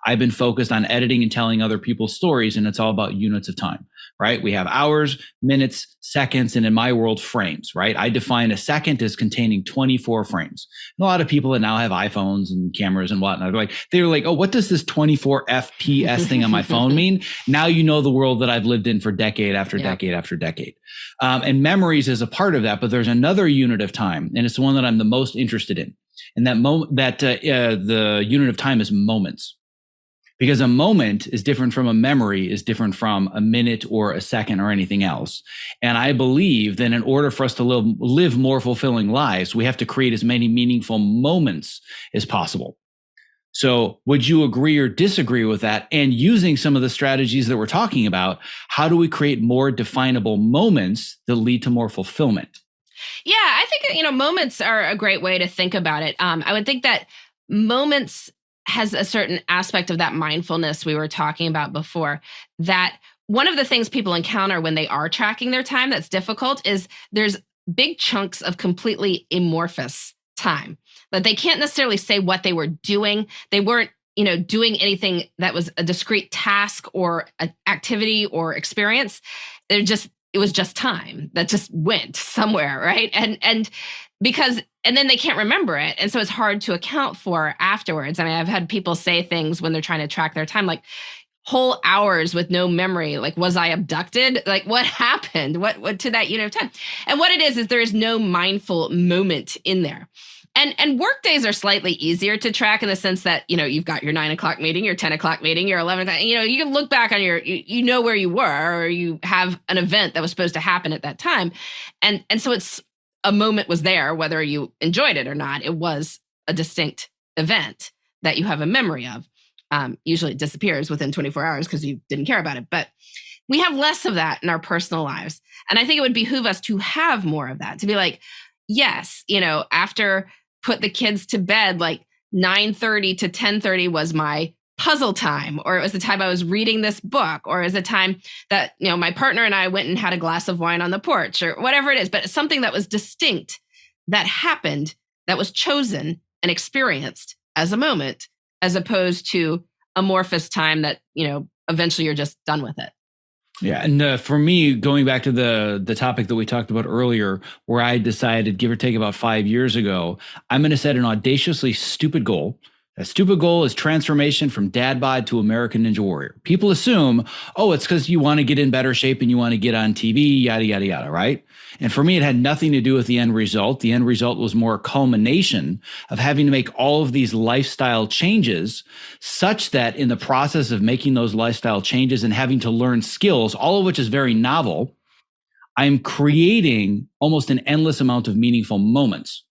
I've been focused on editing and telling other people's stories, and it's all about units of time, right? We have hours, minutes, seconds, and in my world, frames, right? I define a second as containing 24 frames. And a lot of people that now have iPhones and cameras and whatnot, they're like, oh, what does this 24 FPS thing on my phone mean? Now you know the world that I've lived in for decade after decade after decade. And memories is a part of that, but there's another unit of time, and it's the one that I'm the most interested in. And the unit of time is moments. Because a moment is different from a memory, is different from a minute or a second or anything else. And I believe that in order for us to live more fulfilling lives, we have to create as many meaningful moments as possible. So would you agree or disagree with that? And using some of the strategies that we're talking about, how do we create more definable moments that lead to more fulfillment? Yeah, I think, moments are a great way to think about it. I would think that moments has a certain aspect of that mindfulness we were talking about before, that one of the things people encounter when they are tracking their time that's difficult is there's big chunks of completely amorphous time that they can't necessarily say what they were doing. They weren't, doing anything that was a discrete task or an activity or experience. It was just time that just went somewhere, right? And then they can't remember it. And so it's hard to account for afterwards. I mean, I've had people say things when they're trying to track their time, like whole hours with no memory. Like, was I abducted? Like, what happened? What to that unit of time? And what it is there is no mindful moment in there. And work days are slightly easier to track in the sense that, you've got your 9 o'clock meeting, your 10 o'clock meeting, your 11 o'clock, you can look back on you know where you were, or you have an event that was supposed to happen at that time. And so it's a moment was there, whether you enjoyed it or not. It was a distinct event that you have a memory of. Usually it disappears within 24 hours because you didn't care about it. But we have less of that in our personal lives. And I think it would behoove us to have more of that, to be like, yes, after put the kids to bed, like 9:30 to 10:30 was my puzzle time, or it was the time I was reading this book, or it was the time that, my partner and I went and had a glass of wine on the porch, or whatever it is, but something that was distinct, that happened, that was chosen and experienced as a moment, as opposed to amorphous time that, eventually you're just done with it. Yeah. And for me, going back to the topic that we talked about earlier, where I decided, give or take about 5 years ago, I'm going to set an audaciously stupid goal. A stupid goal is transformation from dad bod to American Ninja Warrior. People assume, oh, it's because you want to get in better shape and you want to get on TV, yada, yada, yada, right? And for me, it had nothing to do with the end result. The end result was more a culmination of having to make all of these lifestyle changes, such that in the process of making those lifestyle changes and having to learn skills, all of which is very novel, I'm creating almost an endless amount of meaningful moments.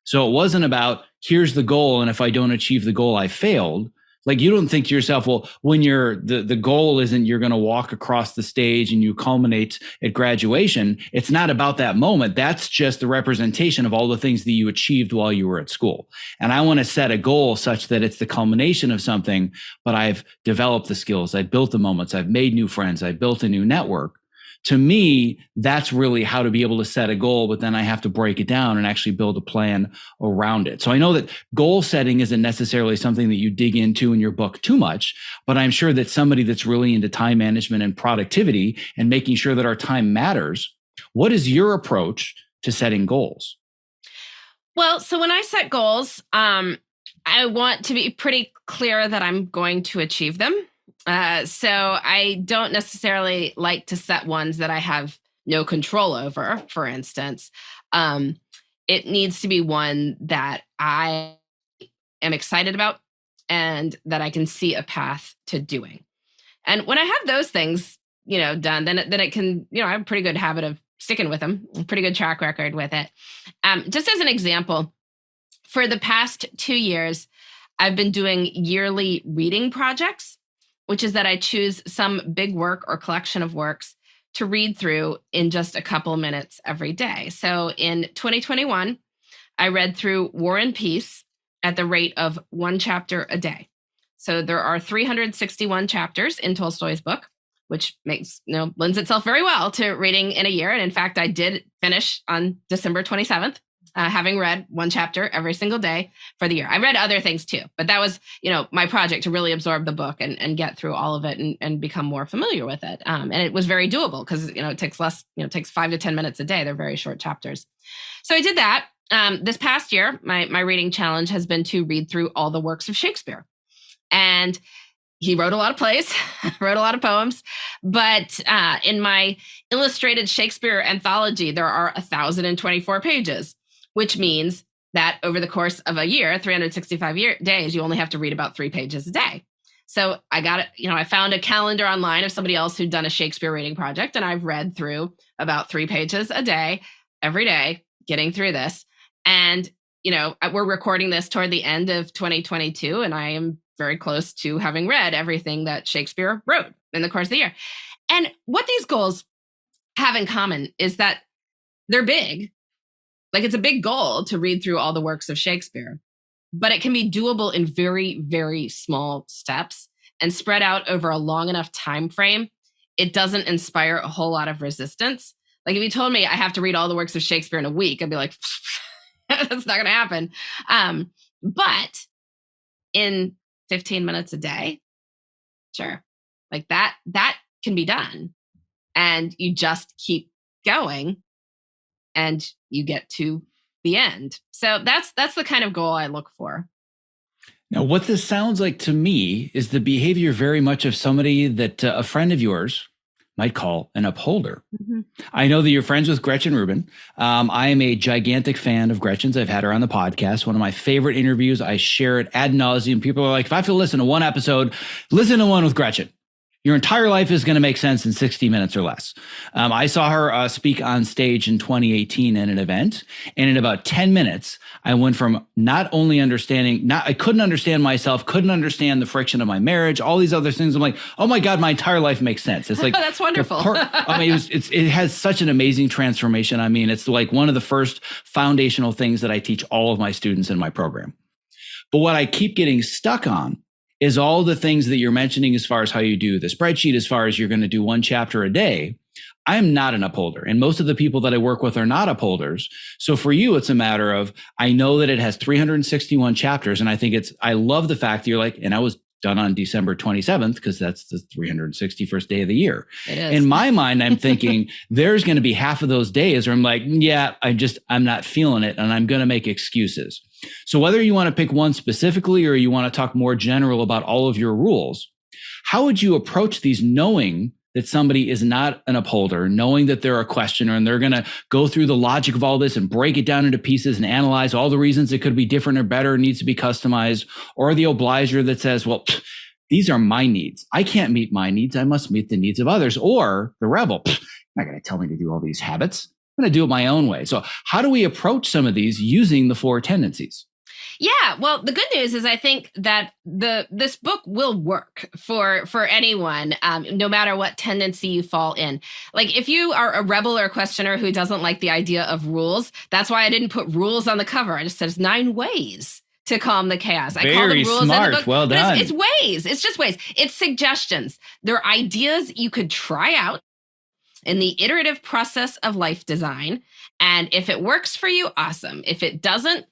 So it wasn't about, here's the goal, and if I don't achieve the goal, I failed. Like, you don't think to yourself, well, when the goal isn't you're going to walk across the stage and you culminate at graduation. It's not about that moment. That's just the representation of all the things that you achieved while you were at school. And I want to set a goal such that it's the culmination of something, but I've developed the skills, I've built the moments, I've made new friends, I've built a new network. To me, that's really how to be able to set a goal, but then I have to break it down and actually build a plan around it. So I know that goal setting isn't necessarily something that you dig into in your book too much, but I'm sure that somebody that's really into time management and productivity and making sure that our time matters, what is your approach to setting goals? Well, so when I set goals, I want to be pretty clear that I'm going to achieve them. So I don't necessarily like to set ones that I have no control over, for instance. It needs to be one that I am excited about and that I can see a path to doing. And when I have those things, done, then it can, I have a pretty good habit of sticking with them, a pretty good track record with it. Just as an example, for the past 2 years, I've been doing yearly reading projects, which is that I choose some big work or collection of works to read through in just a couple minutes every day. So in 2021, I read through War and Peace at the rate of 1 chapter a day. So there are 361 chapters in Tolstoy's book, which lends itself very well to reading in a year. And in fact, I did finish on December 27th. Having read 1 chapter every single day for the year. I read other things too, but that was, my project to really absorb the book and get through all of it and become more familiar with it. And it was very doable because, it takes less, it takes 5 to 10 minutes a day. They're very short chapters. So I did that. This past year, my reading challenge has been to read through all the works of Shakespeare. And he wrote a lot of plays, wrote a lot of poems, but in my illustrated Shakespeare anthology, there are 1,024 pages. Which means that over the course of a year, 365 days, you only have to read about 3 pages a day. So I got it, I found a calendar online of somebody else who'd done a Shakespeare reading project, and I've read through about 3 pages a day, every day, getting through this. And, we're recording this toward the end of 2022, and I am very close to having read everything that Shakespeare wrote in the course of the year. And what these goals have in common is that they're big. Like, it's a big goal to read through all the works of Shakespeare, but it can be doable in very, very small steps and spread out over a long enough time frame. It doesn't inspire a whole lot of resistance. Like, if you told me I have to read all the works of Shakespeare in a week, I'd be like, that's not going to happen. But in 15 minutes a day, sure. Like that can be done. And you just keep going and you get to the end. So that's the kind of goal I look for. Now, what this sounds like to me is the behavior very much of somebody that a friend of yours might call an upholder. Mm-hmm. I know that you're friends with Gretchen Rubin. I am a gigantic fan of Gretchen's. I've had her on the podcast. One of my favorite interviews. I share it ad nauseum. People are like, if I have to listen to one episode, listen to one with Gretchen. Your entire life is going to make sense in 60 minutes or less. I saw her speak on stage in 2018 at an event. And in about 10 minutes, I went from not only I couldn't understand myself, couldn't understand the friction of my marriage, all these other things. I'm like, oh my God, my entire life makes sense. It's like, that's wonderful. It has such an amazing transformation. I mean, it's like one of the first foundational things that I teach all of my students in my program. But what I keep getting stuck on is all the things that you're mentioning as far as how you do the spreadsheet, as far as you're going to do one chapter a day. I'm not an upholder, and most of the people that I work with are not upholders. So for you, it's a matter of, I know that it has 361 chapters, and I love the fact that you're like, and I was done on December 27th because that's the 361st day of the year. It is. In my mind, I'm thinking there's going to be half of those days where I'm like, yeah, I'm not feeling it, and I'm going to make excuses. So whether you want to pick one specifically or you want to talk more general about all of your rules, how would you approach these knowing that somebody is not an upholder, knowing that they're a questioner, and they're going to go through the logic of all this and break it down into pieces and analyze all the reasons it could be different or better, needs to be customized, or the obliger that says, well, these are my needs. I can't meet my needs. I must meet the needs of others. Or the rebel, you're not going to tell me to do all these habits. I'm going to do it my own way. So how do we approach some of these using the 4 tendencies? Yeah, well, the good news is I think that this book will work for anyone, no matter what tendency you fall in. Like if you are a rebel or a questioner who doesn't like the idea of rules, that's why I didn't put rules on the cover. I just said it's 9 ways to calm the chaos. I call them rules smart. in the book. Well done. It's ways. It's just ways. It's suggestions. They're ideas you could try out in the iterative process of life design. And if it works for you, awesome. If it doesn't,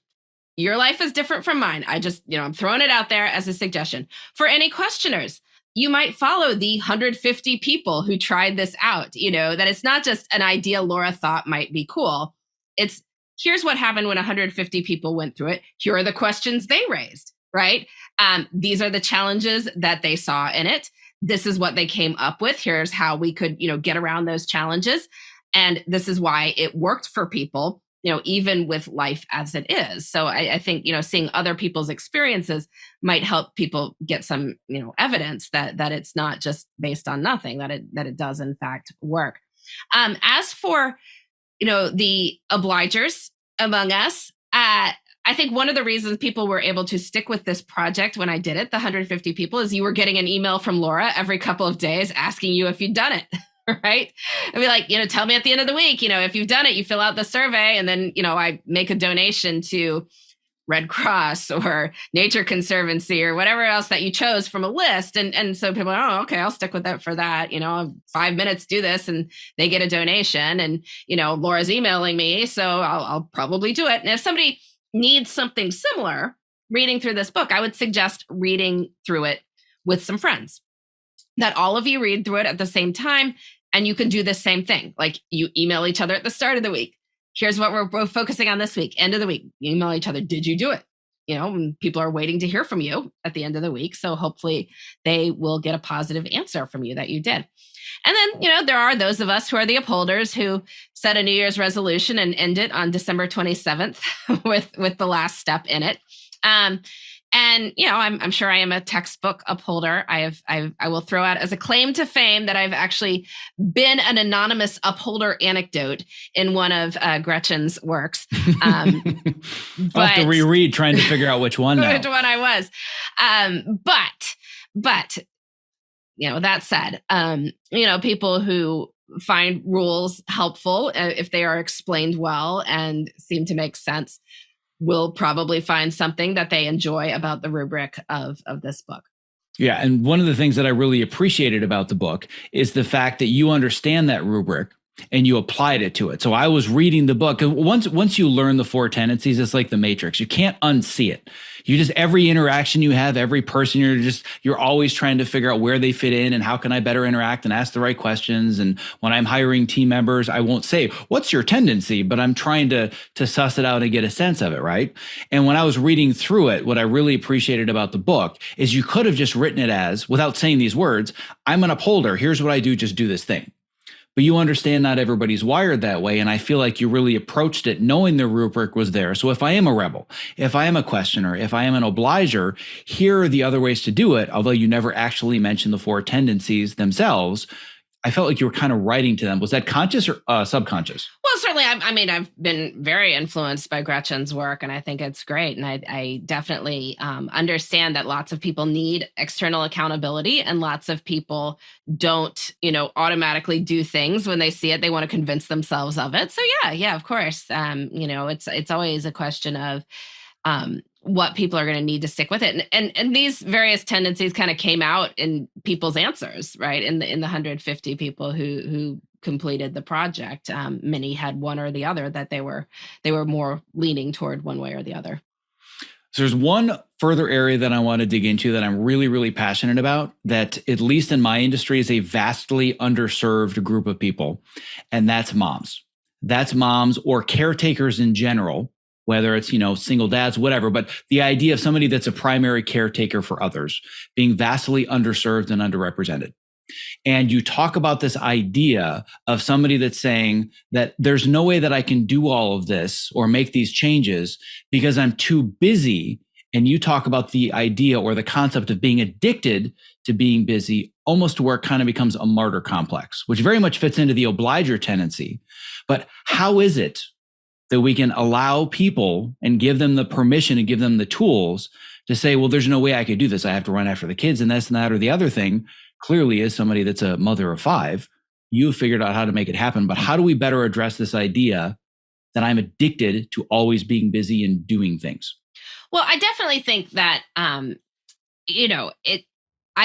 your life is different from mine. I'm throwing it out there as a suggestion. For any questioners, you might follow the 150 people who tried this out, that it's not just an idea Laura thought might be cool. It's here's what happened when 150 people went through it. Here are the questions they raised, right? These are the challenges that they saw in it. This is what they came up with. Here's how we could, get around those challenges. And this is why it worked for people, even with life as it is. So I think, seeing other people's experiences might help people get some, evidence that it's not just based on nothing, that it does in fact work. As for, the obligers among us, I think one of the reasons people were able to stick with this project when I did it, the 150 people, is you were getting an email from Laura every couple of days asking you if you'd done it. Right? I'd be like, tell me at the end of the week, if you've done it, you fill out the survey, and then, I make a donation to Red Cross or Nature Conservancy or whatever else that you chose from a list. And so people are, oh, okay, I'll stick with that for that. 5 minutes, do this, and they get a donation. And, Laura's emailing me, so I'll probably do it. And if somebody needs something similar, reading through this book, I would suggest reading through it with some friends, that all of you read through it at the same time. And you can do the same thing. Like you email each other at the start of the week. Here's what we're both focusing on this week. End of the week, you email each other. Did you do it? And people are waiting to hear from you at the end of the week. So hopefully they will get a positive answer from you that you did. And then, there are those of us who are the upholders who set a New Year's resolution and end it on December 27th with the last step in it. And, I'm sure I am a textbook upholder. I will throw out as a claim to fame that I've actually been an anonymous upholder anecdote in one of Gretchen's works. I'll have to reread trying to figure out which one now. Which one I was. But that said, people who find rules helpful, if they are explained well and seem to make sense, will probably find something that they enjoy about the rubric of this book. Yeah. And one of the things that I really appreciated about the book is the fact that you understand that rubric and you applied it to it. So I was reading the book. Once you learn the 4 tendencies, it's like the Matrix. You can't unsee it. Every interaction you have, every person, you're always trying to figure out where they fit in and how can I better interact and ask the right questions. And when I'm hiring team members, I won't say, what's your tendency? But I'm trying to suss it out and get a sense of it, right? And when I was reading through it, what I really appreciated about the book is you could have just written it as, without saying these words, I'm an upholder. Here's what I do. Just do this thing. But you understand not everybody's wired that way. And I feel like you really approached it knowing the rubric was there. So if I am a rebel, if I am a questioner, if I am an obliger, here are the other ways to do it. Although you never actually mentioned the 4 tendencies themselves, I felt like you were kind of writing to them. Was that conscious or subconscious? Well, certainly. I've been very influenced by Gretchen's work, and I think it's great. And I definitely understand that lots of people need external accountability, and lots of people don't, automatically do things when they see it. They want to convince themselves of it. So yeah, of course. It's always a question of what people are going to need to stick with it. And these various tendencies kind of came out in people's answers, right? In the 150 people who completed the project, many had one or the other, that they were more leaning toward one way or the other. So there's one further area that I want to dig into that I'm really, really passionate about, that at least in my industry is a vastly underserved group of people. And that's moms. That's moms or caretakers in general, whether it's, single dads, whatever. But the idea of somebody that's a primary caretaker for others being vastly underserved and underrepresented. And you talk about this idea of somebody that's saying that there's no way that I can do all of this or make these changes because I'm too busy. And you talk about the idea or the concept of being addicted to being busy, almost to where it kind of becomes a martyr complex, which very much fits into the obliger tendency. But how is it that we can allow people and give them the permission and give them the tools to say, well, there's no way I could do this. I have to run after the kids and this and that or the other thing. Clearly, as somebody that's a mother of 5, you've figured out how to make it happen. But how do we better address this idea that I'm addicted to always being busy and doing things? Well, I definitely think that, I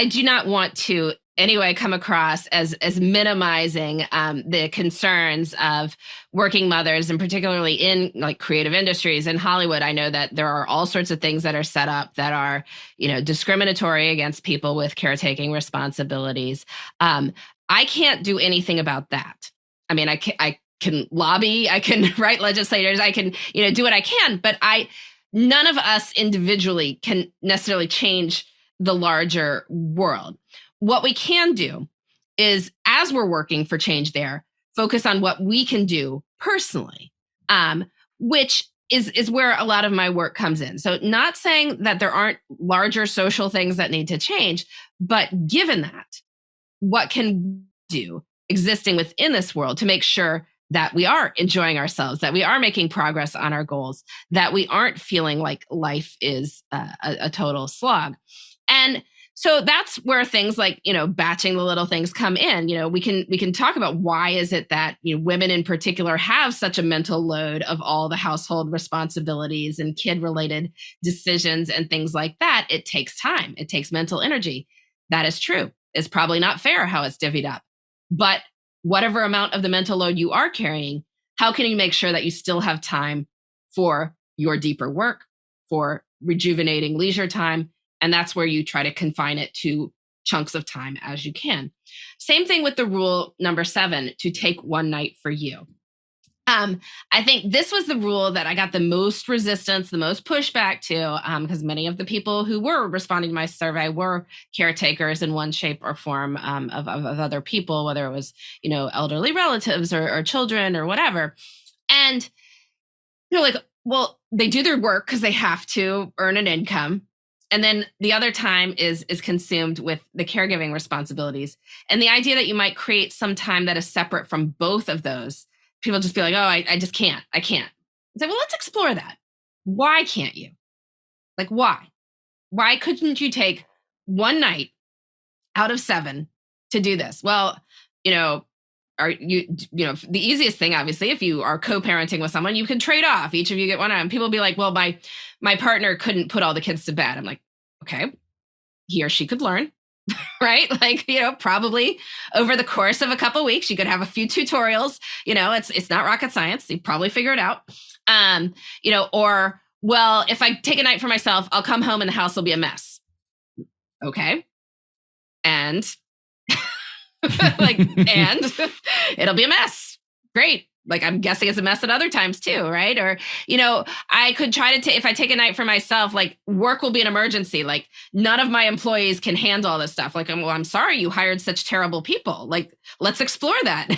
do not want to anyway come across as minimizing the concerns of working mothers, and particularly in like creative industries in Hollywood. I know that there are all sorts of things that are set up that are, discriminatory against people with caretaking responsibilities. I can't do anything about that. I mean, I can lobby, I can write legislators, I can, do what I can, but none of us individually can necessarily change the larger world. What we can do is, as we're working for change there, focus on what we can do personally, which is where a lot of my work comes in. So not saying that there aren't larger social things that need to change, but given that, what can we do existing within this world to make sure that we are enjoying ourselves, that we are making progress on our goals, that we aren't feeling like life is a total slog. And so that's where things like, batching the little things come in. We can talk about why is it that women in particular have such a mental load of all the household responsibilities and kid-related decisions and things like that. It takes time. It takes mental energy. That is true. It's probably not fair how it's divvied up. But whatever amount of the mental load you are carrying, how can you make sure that you still have time for your deeper work, for rejuvenating leisure time? And that's where you try to confine it to chunks of time as you can. Same thing with the rule number 7, to take one night for you. I think this was the rule that I got the most resistance, the most pushback to, because many of the people who were responding to my survey were caretakers in one shape or form of other people, whether it was, elderly relatives or children or whatever. And, like, well, they do their work because they have to earn an income. And then the other time is consumed with the caregiving responsibilities. And the idea that you might create some time that is separate from both of those, people just be like, oh, I just can't. I can't. I say, well, let's explore that. Why can't you? Like, why? Why couldn't you take one night out of 7 to do this? Well, are you, the easiest thing, obviously, if you are co-parenting with someone, you can trade off. Each of you get one night. And people be like, well, my partner couldn't put all the kids to bed. I'm like, okay, he or she could learn. Right? Like, probably over the course of a couple of weeks, you could have a few tutorials, it's not rocket science. You probably figure it out. Or, well, if I take a night for myself, I'll come home and the house will be a mess. Okay. And and it'll be a mess. Great. Like, I'm guessing it's a mess at other times too, right? Or, I could try to if I take a night for myself, like, work will be an emergency. Like, none of my employees can handle all this stuff. Like, I'm sorry you hired such terrible people. Like, let's explore that.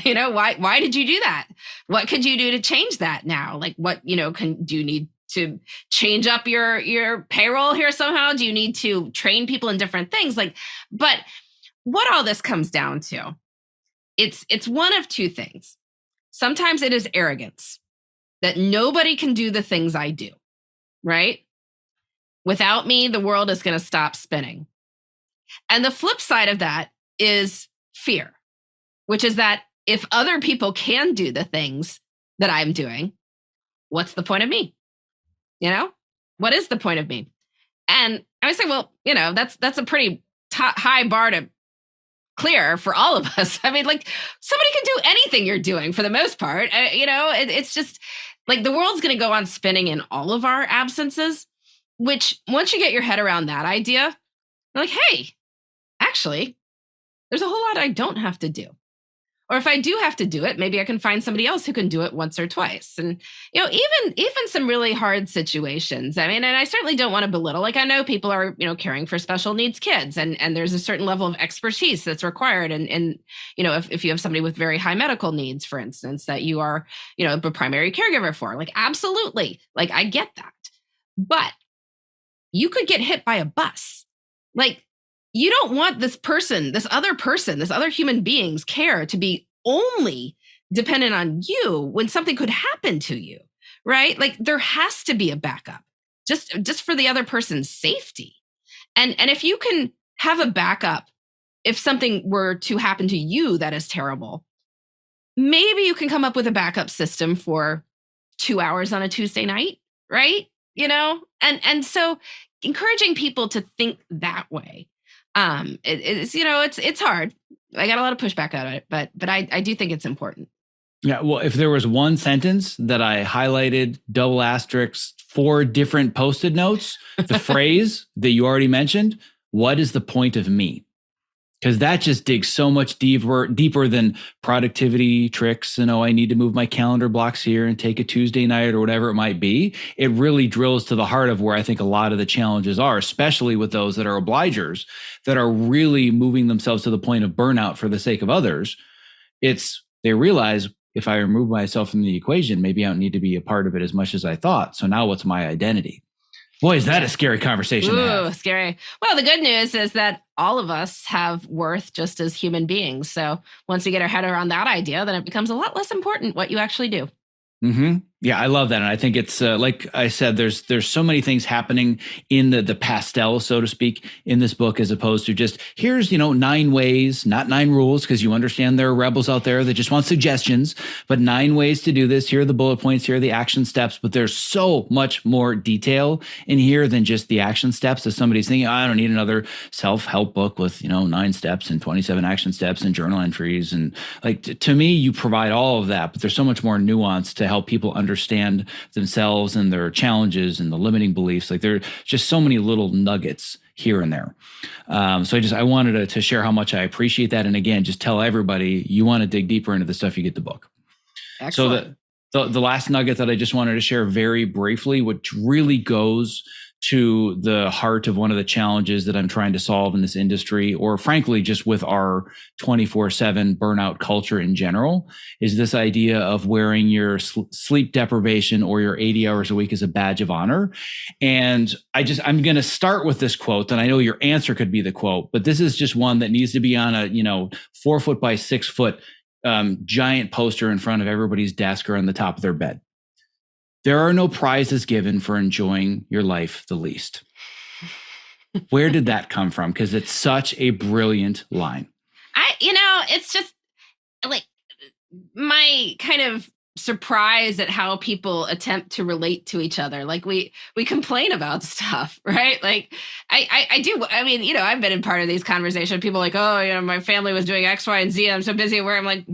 Why did you do that? What could you do to change that now? Like, what, do you need to change up your payroll here somehow? Do you need to train people in different things? Like, but what all this comes down to, it's one of two things. Sometimes it is arrogance that nobody can do the things I do, right? Without me, the world is going to stop spinning. And the flip side of that is fear, which is that if other people can do the things that I'm doing, what's the point of me? What is the point of me? And I would say, well, that's a pretty high bar to clear for all of us. I mean, like, somebody can do anything you're doing for the most part. It's just like the world's going to go on spinning in all of our absences, which once you get your head around that idea, you're like, hey, actually, there's a whole lot I don't have to do. Or if I do have to do it, maybe I can find somebody else who can do it once or twice. And, even some really hard situations. I mean, and I certainly don't want to belittle, like, I know people are, caring for special needs kids, and there's a certain level of expertise that's required. And if you have somebody with very high medical needs, for instance, that you are, a primary caregiver for, like, absolutely. Like, I get that. But you could get hit by a bus. Like, you don't want this other human being's care to be only dependent on you when something could happen to you, right? Like, there has to be a backup just for the other person's safety. And if you can have a backup, if something were to happen to you that is terrible, maybe you can come up with a backup system for 2 hours on a Tuesday night, right? And so encouraging people to think that way. It's hard. I got a lot of pushback on it, but I do think it's important. Yeah. Well, if there was one sentence that I highlighted, double asterisks, 4 different Post-it notes, the phrase that you already mentioned, what is the point of me? Because that just digs so much deeper than productivity tricks. I need to move my calendar blocks here and take a Tuesday night or whatever it might be. It really drills to the heart of where I think a lot of the challenges are, especially with those that are obligers, that are really moving themselves to the point of burnout for the sake of others. They realize, if I remove myself from the equation, maybe I don't need to be a part of it as much as I thought. So now what's my identity? Boy, is that a scary conversation to have. Scary. Well, the good news is that all of us have worth just as human beings. So once we get our head around that idea, then it becomes a lot less important what you actually do. Mm-hmm. Yeah, I love that. And I think it's like I said, there's so many things happening in the pastels, so to speak, in this book, as opposed to just here's, 9 ways, not 9 rules, because you understand there are rebels out there that just want suggestions, but 9 ways to do this. Here are the bullet points. Here are the action steps. But there's so much more detail in here than just the action steps. If somebody's thinking, I don't need another self-help book with, 9 steps and 27 action steps and journal entries. And like, to me, you provide all of that, but there's so much more nuance to help people understand themselves and their challenges and the limiting beliefs. Like, there are just so many little nuggets here and there. So I wanted to share how much I appreciate that. And again, just tell everybody, you want to dig deeper into the stuff, you get the book. Excellent. So the last nugget that I just wanted to share very briefly, which really goes to the heart of one of the challenges that I'm trying to solve in this industry, or frankly, just with our 24/7 burnout culture in general, is this idea of wearing your sleep deprivation or your 80 hours a week as a badge of honor. And I'm going to start with this quote, and I know your answer could be the quote, but this is just one that needs to be on a, 4 foot by 6 foot giant poster in front of everybody's desk or on the top of their bed. There are no prizes given for enjoying your life the least. Where did that come from? Because it's such a brilliant line. It's just like my kind of surprise at how people attempt to relate to each other. Like, we complain about stuff, right? Like, I do. I mean, I've been in part of these conversations. People are like, oh, my family was doing X, Y, and Z. I'm so busy. Where I'm like,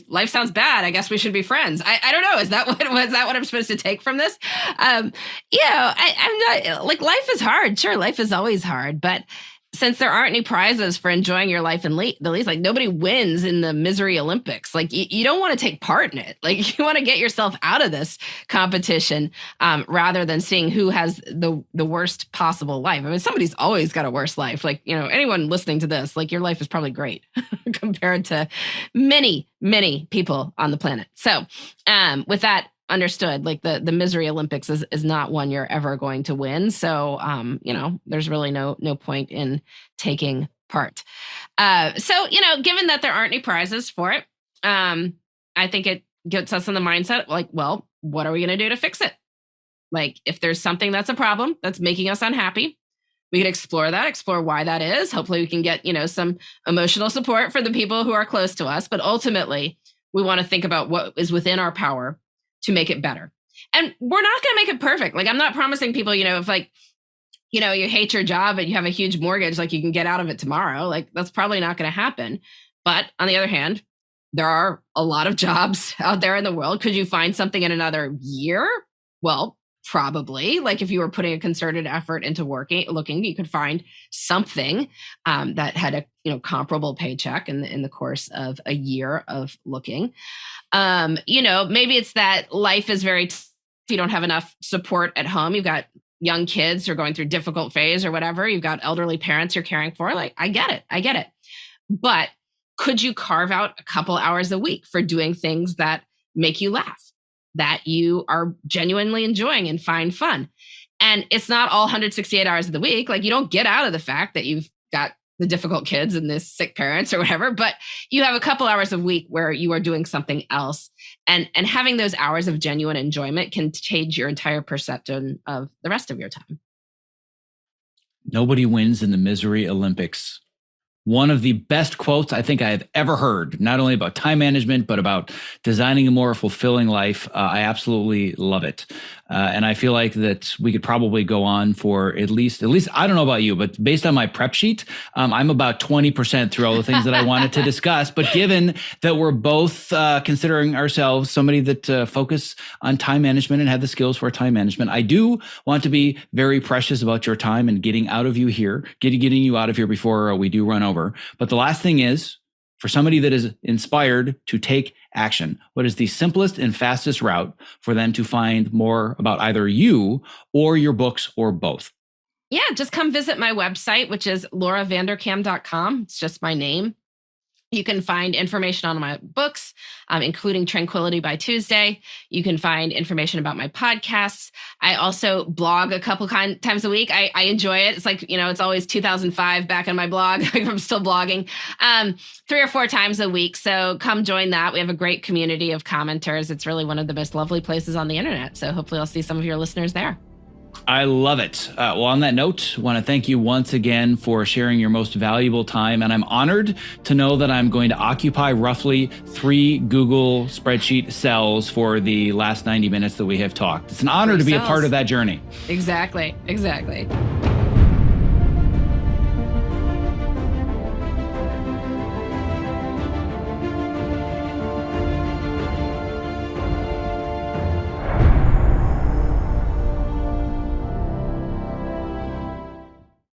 life sounds bad. I guess we should be friends. I don't know. Is that what I'm supposed to take from this? I'm not like, life is hard. Sure, life is always hard, but since there aren't any prizes for enjoying your life in the least, like, nobody wins in the misery Olympics. Like, you don't want to take part in it. Like, you want to get yourself out of this competition rather than seeing who has the worst possible life. I mean, somebody's always got a worse life. Like, anyone listening to this, like, your life is probably great compared to many, many people on the planet. So with that understood, like, the misery Olympics is not one you're ever going to win. So, there's really no point in taking part. So, given that there aren't any prizes for it, I think it gets us in the mindset, like, well, what are we going to do to fix it? Like, if there's something that's a problem that's making us unhappy, we can explore why that is. Hopefully we can get, some emotional support for the people who are close to us. But ultimately, we want to think about what is within our power to make it better. And we're not going to make it perfect. Like, I'm not promising people, if like, you hate your job and you have a huge mortgage, like you can get out of it tomorrow. Like, that's probably not going to happen. But on the other hand, there are a lot of jobs out there in the world. Could you find something in another year? Well, probably. Like, if you were putting a concerted effort into looking, you could find something that had a comparable paycheck in the course of a year of looking. Maybe it's that life is if you don't have enough support at home, you've got young kids who are going through difficult phase or whatever, you've got elderly parents you're caring for. Like, I get it. But could you carve out a couple hours a week for doing things that make you laugh, that you are genuinely enjoying and find fun? And it's not all 168 hours of the week. Like, you don't get out of the fact that you've got the difficult kids and the sick parents or whatever, but you have a couple hours a week where you are doing something else. And having those hours of genuine enjoyment can change your entire perception of the rest of your time. Nobody wins in the misery Olympics. One of the best quotes I think I have ever heard, not only about time management, but about designing a more fulfilling life. I absolutely love it. And I feel like that we could probably go on for at least, I don't know about you, but based on my prep sheet, I'm about 20% through all the things that I wanted to discuss. But given that we're both considering ourselves somebody that focus on time management and have the skills for time management, I do want to be very precious about your time and getting you out of here before we do run over. But the last thing is, for somebody that is inspired to take action, what is the simplest and fastest route for them to find more about either you or your books or both? Yeah, just come visit my website, which is lauravanderkam.com. It's just my name. You can find information on my books, including Tranquility by Tuesday. You can find information about my podcasts. I also blog a couple times a week. I enjoy it. It's like, it's always 2005 back on my blog. I'm still blogging 3 or 4 times a week. So come join that. We have a great community of commenters. It's really one of the most lovely places on the internet. So hopefully I'll see some of your listeners there. I love it. Well, on that note, I want to thank you once again for sharing your most valuable time. And I'm honored to know that I'm going to occupy roughly 3 Google spreadsheet cells for the last 90 minutes that we have talked. It's an honor to be a part of that journey. Exactly.